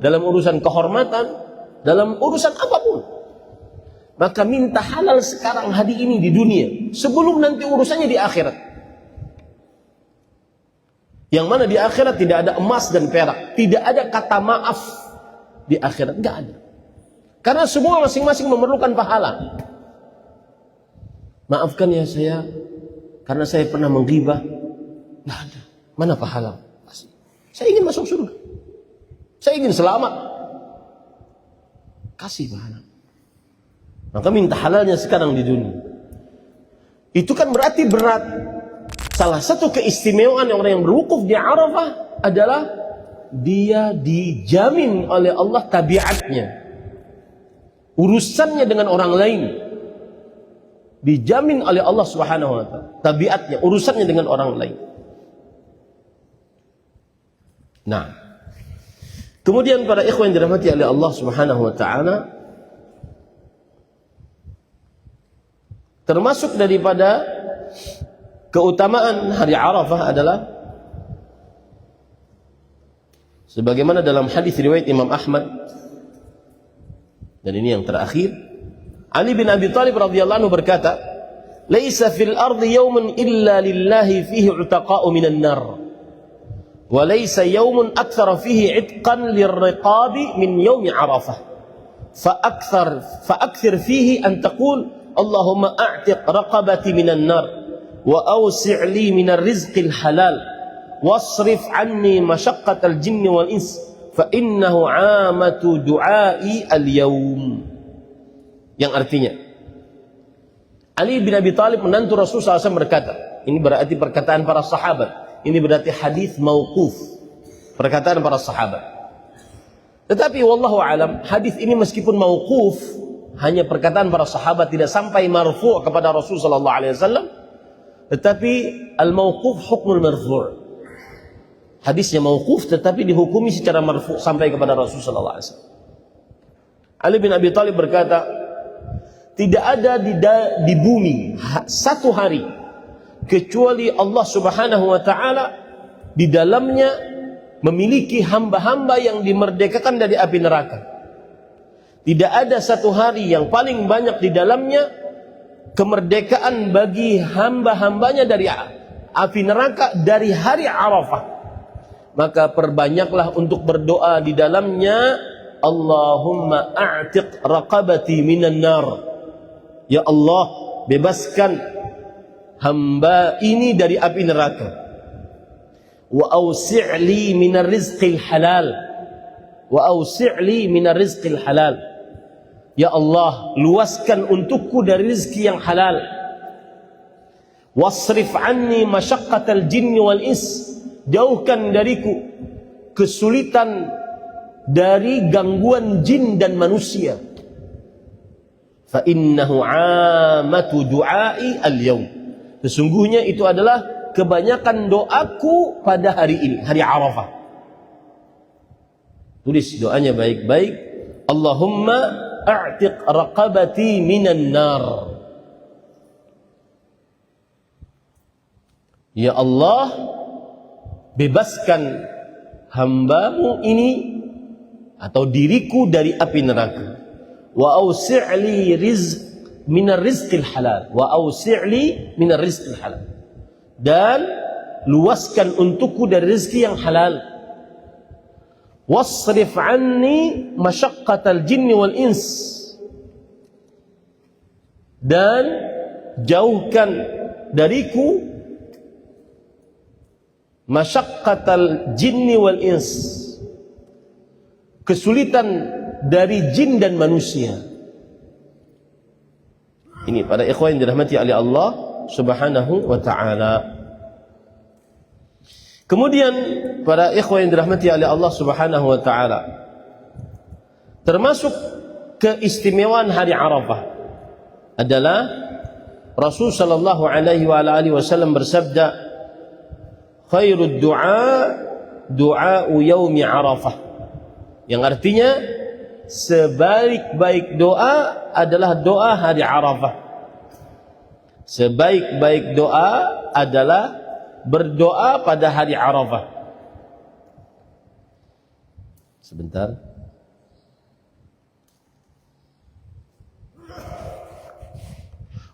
dalam urusan kehormatan, dalam urusan apapun, maka minta halal sekarang hari ini di dunia, sebelum nanti urusannya di akhirat. Yang mana di akhirat tidak ada emas dan perak, tidak ada kata maaf di akhirat, enggak ada. Karena semua masing-masing memerlukan pahala. Maafkan ya saya, karena saya pernah menggibah. Enggak ada. Mana pahala? Saya ingin masuk surga. Saya ingin selamat. Kasih pahala. Maka minta halalnya sekarang di dunia. Itu kan berarti berat. Salah satu keistimewaan orang yang berwukuf di Arafah adalah dia dijamin oleh Allah tabiatnya. Urusannya dengan orang lain dijamin oleh Allah Subhanahu wa taala. Tabiatnya, urusannya dengan orang lain. Nah, kemudian para ikhwan yang dirahmati oleh Allah Subhanahu wa taala, termasuk daripada keutamaan hari Arafah adalah sebagaimana dalam hadis riwayat Imam Ahmad, dan ini yang terakhir, Ali bin Abi Thalib radhiyallahu anhu berkata, "Laisa fil ardi yawmun illa lillahi fihi utaqa'u minan nar, wa laisa yawmun akthara fihi 'itqan lirriqabi min yawmi Arafah. Fa'akthir fihi an taqul Allahumma a'tiq raqabati minan nar wa awsi' li minar rizqil halal wasrif anni mashaqqatal jinni wal ins fa innahu 'amatu du'ai al-yaum. Yang artinya Ali bin Abi Thalib menantu Rasul SAW berkata, ini berarti perkataan para sahabat, ini berarti hadis mauquf, perkataan para sahabat. Tetapi wallahu alam, hadis ini meskipun mauquf, hanya perkataan para sahabat, tidak sampai marfu' kepada Rasul sallallahu alaihi wasallam, tetapi al-mauquf hukmul marfu'. Hadisnya mauquf tetapi dihukumi secara marfu' sampai kepada Rasul sallallahu alaihi wasallam. Ali bin Abi Thalib berkata, tidak ada di bumi satu hari kecuali Allah Subhanahu wa taala di dalamnya memiliki hamba-hamba yang dimerdekakan dari api neraka. Tidak ada satu hari yang paling banyak di dalamnya kemerdekaan bagi hamba-hambanya dari api neraka dari hari Arafah. Maka perbanyaklah untuk berdoa di dalamnya, Allahumma a'tiq raqabati minan nar. Ya Allah, bebaskan hamba ini dari api neraka. Wa awsi'li minar rizqil halal. Wa awsi'li minar rizqil halal. Ya Allah, luaskan untukku dari rezeki yang halal. Wasrif anni masyaqqatal jinni wal ins. Jauhkan dariku kesulitan dari gangguan jin dan manusia. Fa innahu 'amatu du'ai al-yaum. Sesungguhnya itu adalah kebanyakan doaku pada hari ini, hari Arafah. Tulis doanya baik-baik. Allahumma a'tiq raqabati minan nar. Ya Allah, bebaskan hambamu ini atau diriku dari api neraka. Wa awsi'li minar rizqil halal. Wa awsi'li minar rizqil halal. Dan luaskan untukku dari rezeki yang halal. Wasrif anni masyaqqatal jinni wal ins. Dan jauhkan dariku masyaqqatal jinni wal ins, kesulitan dari jin dan manusia. Ini para ikhwan yang dirahmati oleh Allah Subhanahu wa ta'ala. Kemudian para ikhwan yang dirahmati oleh Allah Subhanahu wa ta'ala, termasuk keistimewaan hari Arafah adalah Rasul sallallahu alaihi wa alihi wasallam bersabda, khairud du'a du'a'u yaumi Arafah, yang artinya sebaik-baik doa adalah doa hari Arafah. Sebaik-baik doa adalah berdoa pada hari Arafah. Sebentar.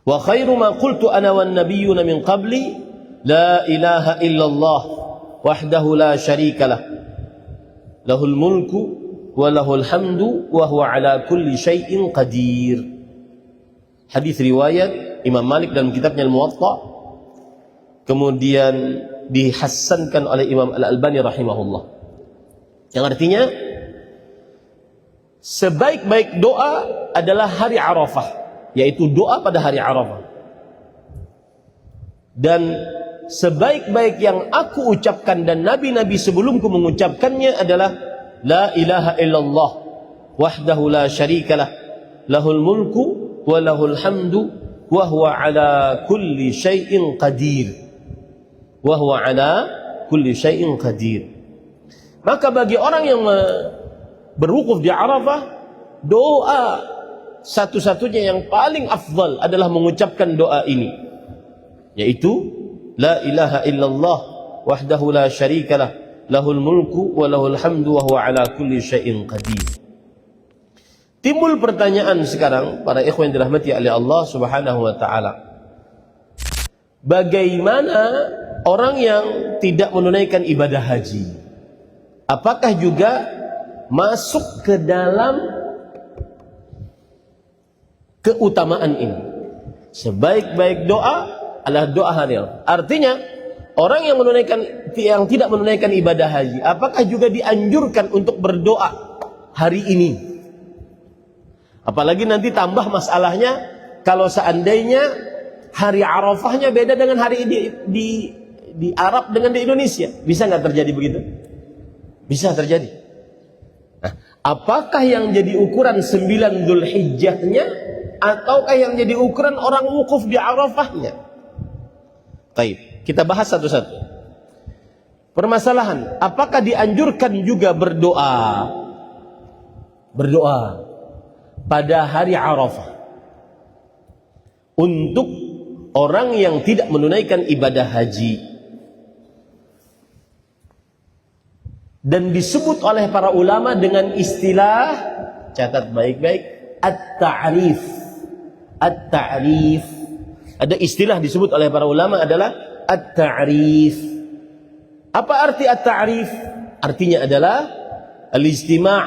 Wa khairu ma qultu ana wan nabiyyuna min qabli la ilaha illallah wahdahu la syarika lah. Lahul mulku wa lahul hamdu wa huwa ala kulli syai'in qadir. Hadis riwayat Imam Malik dalam kitabnya Al-Muwatta, kemudian dihasankan oleh Imam Al-Albani rahimahullah. Yang artinya sebaik-baik doa adalah hari Arafah, yaitu doa pada hari Arafah. Dan sebaik-baik yang aku ucapkan dan nabi-nabi sebelumku mengucapkannya adalah la ilaha illallah wahdahu la syarikalah lahul mulku wa lahul hamdu wa huwa ala kulli syai'in qadir. Wa huwa ala kulli syai'in qadir. Maka bagi orang yang berwukuf di Arafah, doa satu-satunya yang paling afdal adalah mengucapkan doa ini, yaitu la ilaha illallah wahdahu la syarikalah lahul mulku wa lahul hamdu wa huwa ala kulli syai'in qadir. Timbul pertanyaan sekarang para ikhwan yang dirahmati oleh Allah Subhanahu wa taala. Bagaimana orang yang tidak menunaikan ibadah haji? Apakah juga masuk ke dalam keutamaan ini? Sebaik-baik doa adalah doa hari Arafah. Artinya orang yang tidak menunaikan ibadah haji, apakah juga dianjurkan untuk berdoa hari ini? Apalagi nanti tambah masalahnya, kalau seandainya hari Arafahnya beda dengan hari di Arab dengan di Indonesia, bisa nggak terjadi begitu? Bisa terjadi. Nah, apakah yang jadi ukuran 9 Dzulhijjahnya, ataukah yang jadi ukuran orang wukuf di Arafahnya? Baik, kita bahas satu-satu. Permasalahan, apakah dianjurkan juga berdoa pada hari Arafah untuk orang yang tidak menunaikan ibadah haji? Dan disebut oleh para ulama dengan istilah, catat baik-baik, at-ta'rif. At-ta'rif. Ada istilah disebut oleh para ulama adalah at-ta'rif. Apa arti at-ta'rif? Artinya adalah al-ijtima'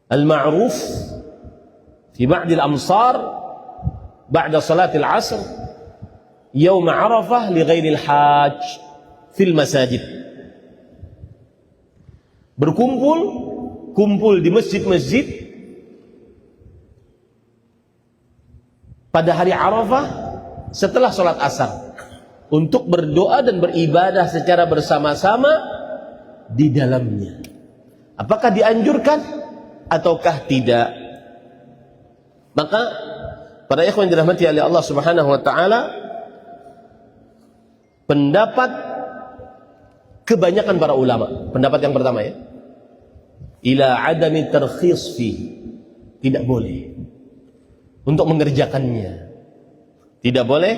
al-ma'ruf fi ba'd al-amsar ba'da salat al-'asr yawm Arafah li ghairi al-hajj fil masajid. Berkumpul di masjid-masjid pada hari Arafah setelah sholat asar untuk berdoa dan beribadah secara bersama-sama di dalamnya. Apakah dianjurkan ataukah tidak? Maka para ikhwan yang dirahmati oleh Allah Subhanahu wa taala, pendapat kebanyakan para ulama, pendapat yang pertama ya, ila adami tarkhis fihi, tidak boleh untuk mengerjakannya, tidak boleh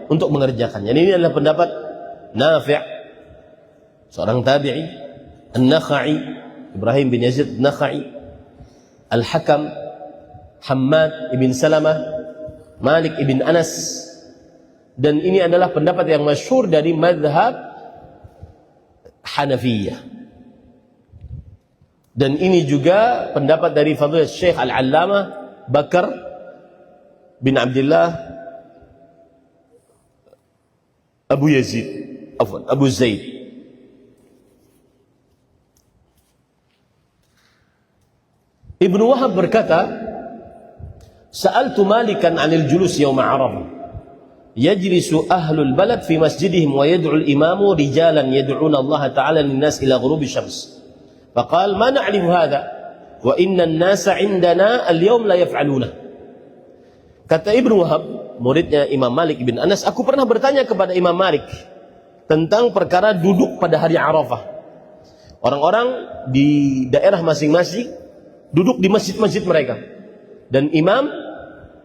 untuk mengerjakannya. Ini adalah pendapat Nafi', seorang tabi'i, An-Nakhai, Ibrahim bin Yazid An-Nakhai, Al-Hakam, Hammad ibn Salamah, Malik ibn Anas, dan ini adalah pendapat yang masyhur dari mazhab Hanafiyah. Dan ini juga pendapat dari Fadilah Syekh Al-Allamah Bakar bin Abdullah Abu Zaid. Ibnu Wahab berkata, Sa'altu Malikan 'anil julus yawma Arafah. Yajlisu ahlul balad fi masjidihim wa yad'u al-imamu rijalan yad'una Allah ta'ala lin-nas ila ghurubi syams. Faqala ma na'rifu hadha wa inna an-nasa 'indana al-yawm la yaf'aluna. Kata Ibnu Wahab, muridnya Imam Malik bin Anas, aku pernah bertanya kepada Imam Malik tentang perkara duduk pada hari Arafah. Orang-orang di daerah masing-masing duduk di masjid-masjid mereka, dan imam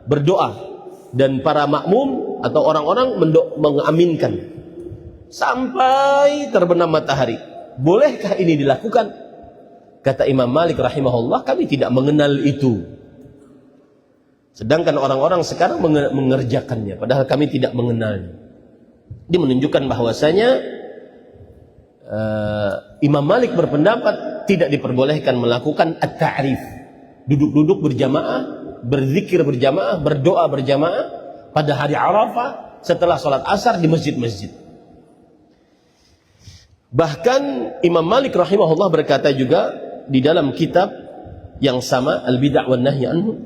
berdoa dan para makmum atau orang-orang mengaminkan sampai terbenam matahari. Bolehkah ini dilakukan? Kata Imam Malik rahimahullah, kami tidak mengenal itu. Sedangkan orang-orang sekarang mengerjakannya, padahal kami tidak mengenalnya. Dia menunjukkan bahwasanya Imam Malik berpendapat tidak diperbolehkan melakukan at-ta'rif, duduk-duduk berjamaah, berzikir berjamaah, berdoa berjamaah pada hari Arafah setelah sholat asar di masjid-masjid. Bahkan Imam Malik rahimahullah berkata juga di dalam kitab yang sama, Al-Bid'ah wan Nahy anhu,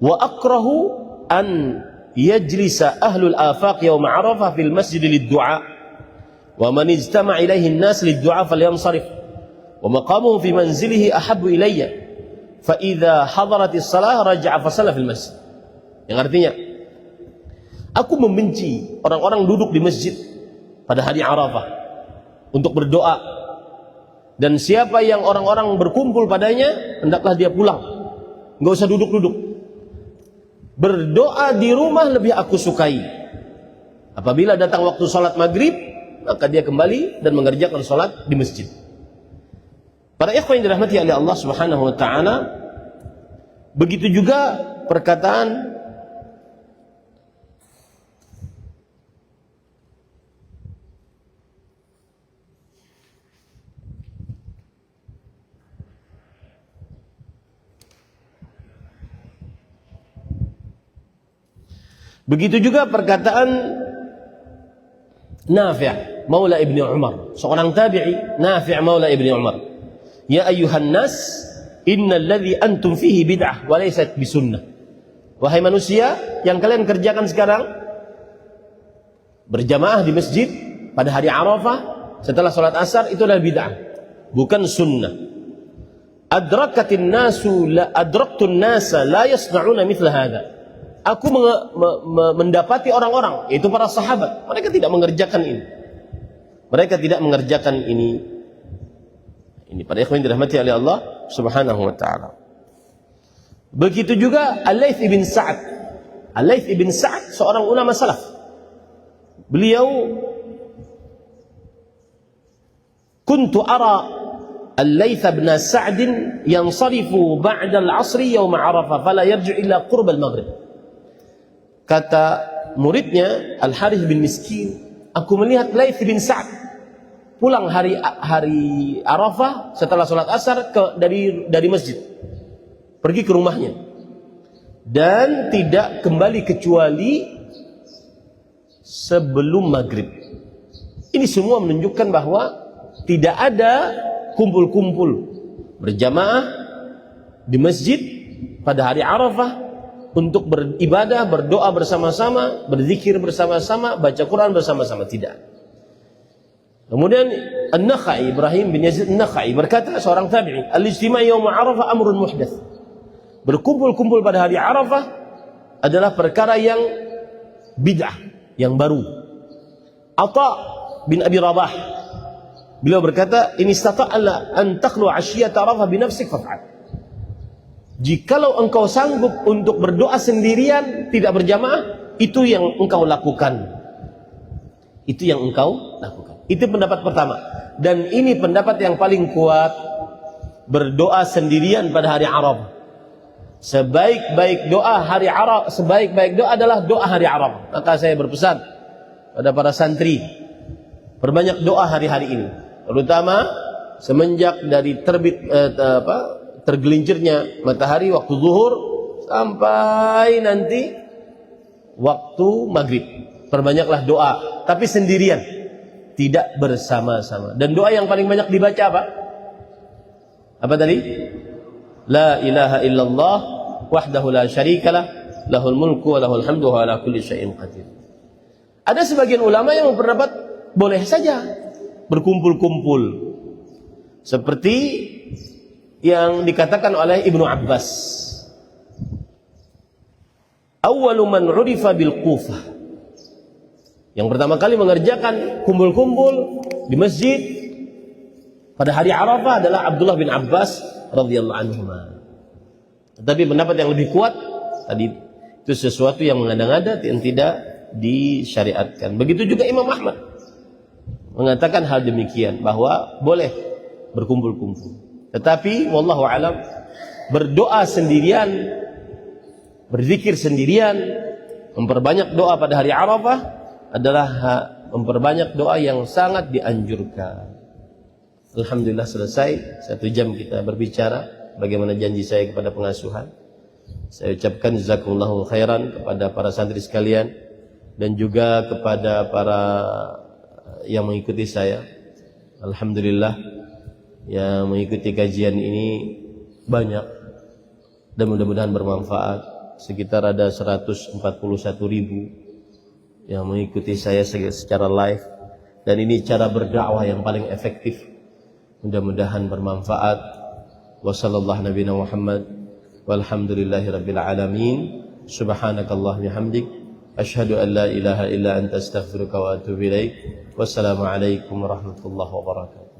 wa akrahu an yajlisa ahlul afaq yawm Arafah fil masjid lid-du'a wa man ijtama' ilayhi an-nas lid-du'a falyansarif wa maqamuhu fi manzilihi ahabbu ilayya fa idza hadaratis salah raja'a fa shalla fil masjid. Yang artinya, aku membenci orang-orang duduk di masjid pada hari Arafah untuk berdoa, dan siapa yang orang-orang berkumpul padanya hendaklah dia pulang, enggak usah duduk-duduk. Berdoa di rumah lebih aku sukai. Apabila datang waktu salat maghrib, maka dia kembali dan mengerjakan salat di masjid. Para ikhwan yang dirahmati oleh Allah Subhanahu wa taala, begitu juga perkataan Nafi' maula Ibni Umar, seorang tabi'i, Nafi' maula Ibni Umar. Ya ayyuhan nas, innal ladzi antum fihi bid'ah wa laysat bisunnah. Wahai manusia, yang kalian kerjakan sekarang berjamaah di masjid pada hari Arafah setelah salat asar, itu adalah bid'ah, bukan sunnah. Adrakatin nasu la adraktun nasa la yasna'una mithla hadza. Aku mendapati orang-orang, yaitu para sahabat, mereka tidak mengerjakan ini. Mereka tidak mengerjakan ini. Ini para ikhwan dirahmati oleh Allah Subhanahu wa taala. Begitu juga Al-Laits ibn Sa'ad. Al-Laits ibn Sa'ad seorang ulama salaf. Beliau kuntu ara Al-Laits ibn Sa'd yansarifu ba'da al-'asr yawm Arafah fala yarji' illa qurb al-maghrib. Kata muridnya Al-Harith bin Miskin, aku melihat Laits bin Sa'ad pulang hari Arafah setelah sholat asar dari masjid, pergi ke rumahnya dan tidak kembali kecuali sebelum maghrib. Ini semua menunjukkan bahwa tidak ada kumpul-kumpul berjamaah di masjid pada hari Arafah untuk beribadah, berdoa bersama-sama, berzikir bersama-sama, baca Quran bersama-sama, tidak. Kemudian An-Nakhai, Ibrahim bin Yazid An-Nakhai berkata, seorang tabi'i, al-ijtima' yaum Arafah amrun muhdath. Berkumpul-kumpul pada hari Arafah adalah perkara yang bid'ah, yang baru. Atha bin Abi Rabah, beliau berkata, in istata'ala an takhlu 'ashiyata Arafah bi nafsik faf'al. Jikalau engkau sanggup untuk berdoa sendirian, tidak berjamaah, itu yang engkau lakukan. Itu yang engkau lakukan. Itu pendapat pertama. Dan ini pendapat yang paling kuat. Berdoa sendirian pada hari Arafah. Sebaik-baik doa hari Arafah, sebaik-baik doa adalah doa hari Arafah. Maka saya berpesan pada para santri, perbanyak doa hari-hari ini. Terutama semenjak dari tergelincirnya matahari waktu zuhur sampai nanti waktu maghrib. Perbanyaklah doa, tapi sendirian, tidak bersama-sama. Dan doa yang paling banyak dibaca apa? Apa tadi? La ilaha illallah wahdahu la syarikalah lahul mulku wa lahul hamdu wa ala kulli syai'in qadir. Ada sebagian ulama yang berpendapat boleh saja berkumpul-kumpul, seperti yang dikatakan oleh Ibnu Abbas. Awwalu man 'urifa bil Kufah. Yang pertama kali mengerjakan kumpul-kumpul di masjid pada hari Arafah adalah Abdullah bin Abbas radhiyallahu anhu. Tetapi pendapat yang lebih kuat tadi, itu sesuatu yang mengada-ngada, yang tidak disyariatkan. Begitu juga Imam Ahmad mengatakan hal demikian, bahwa boleh berkumpul-kumpul. Tetapi wallahu alam, berdoa sendirian, berzikir sendirian, memperbanyak doa pada hari Arafah adalah memperbanyak doa yang sangat dianjurkan. Alhamdulillah selesai 1 jam kita berbicara. Bagaimana janji saya kepada pengasuhan, saya ucapkan jazakumullahu khairan kepada para santri sekalian dan juga kepada para yang mengikuti saya. Alhamdulillah yang mengikuti kajian ini banyak dan mudah-mudahan bermanfaat. Sekitar ada 141.000 yang mengikuti saya secara live, dan ini cara berdakwah yang paling efektif. Mudah-mudahan bermanfaat. Wassallallahu nabiyana Muhammad walhamdulillahi rabbil alamin. Subhanakallahumma hamdik asyhadu an la ilaha illa anta astaghfiruka wa atubu ilaik. Wassalamu alaikum warahmatullahi wabarakatuh.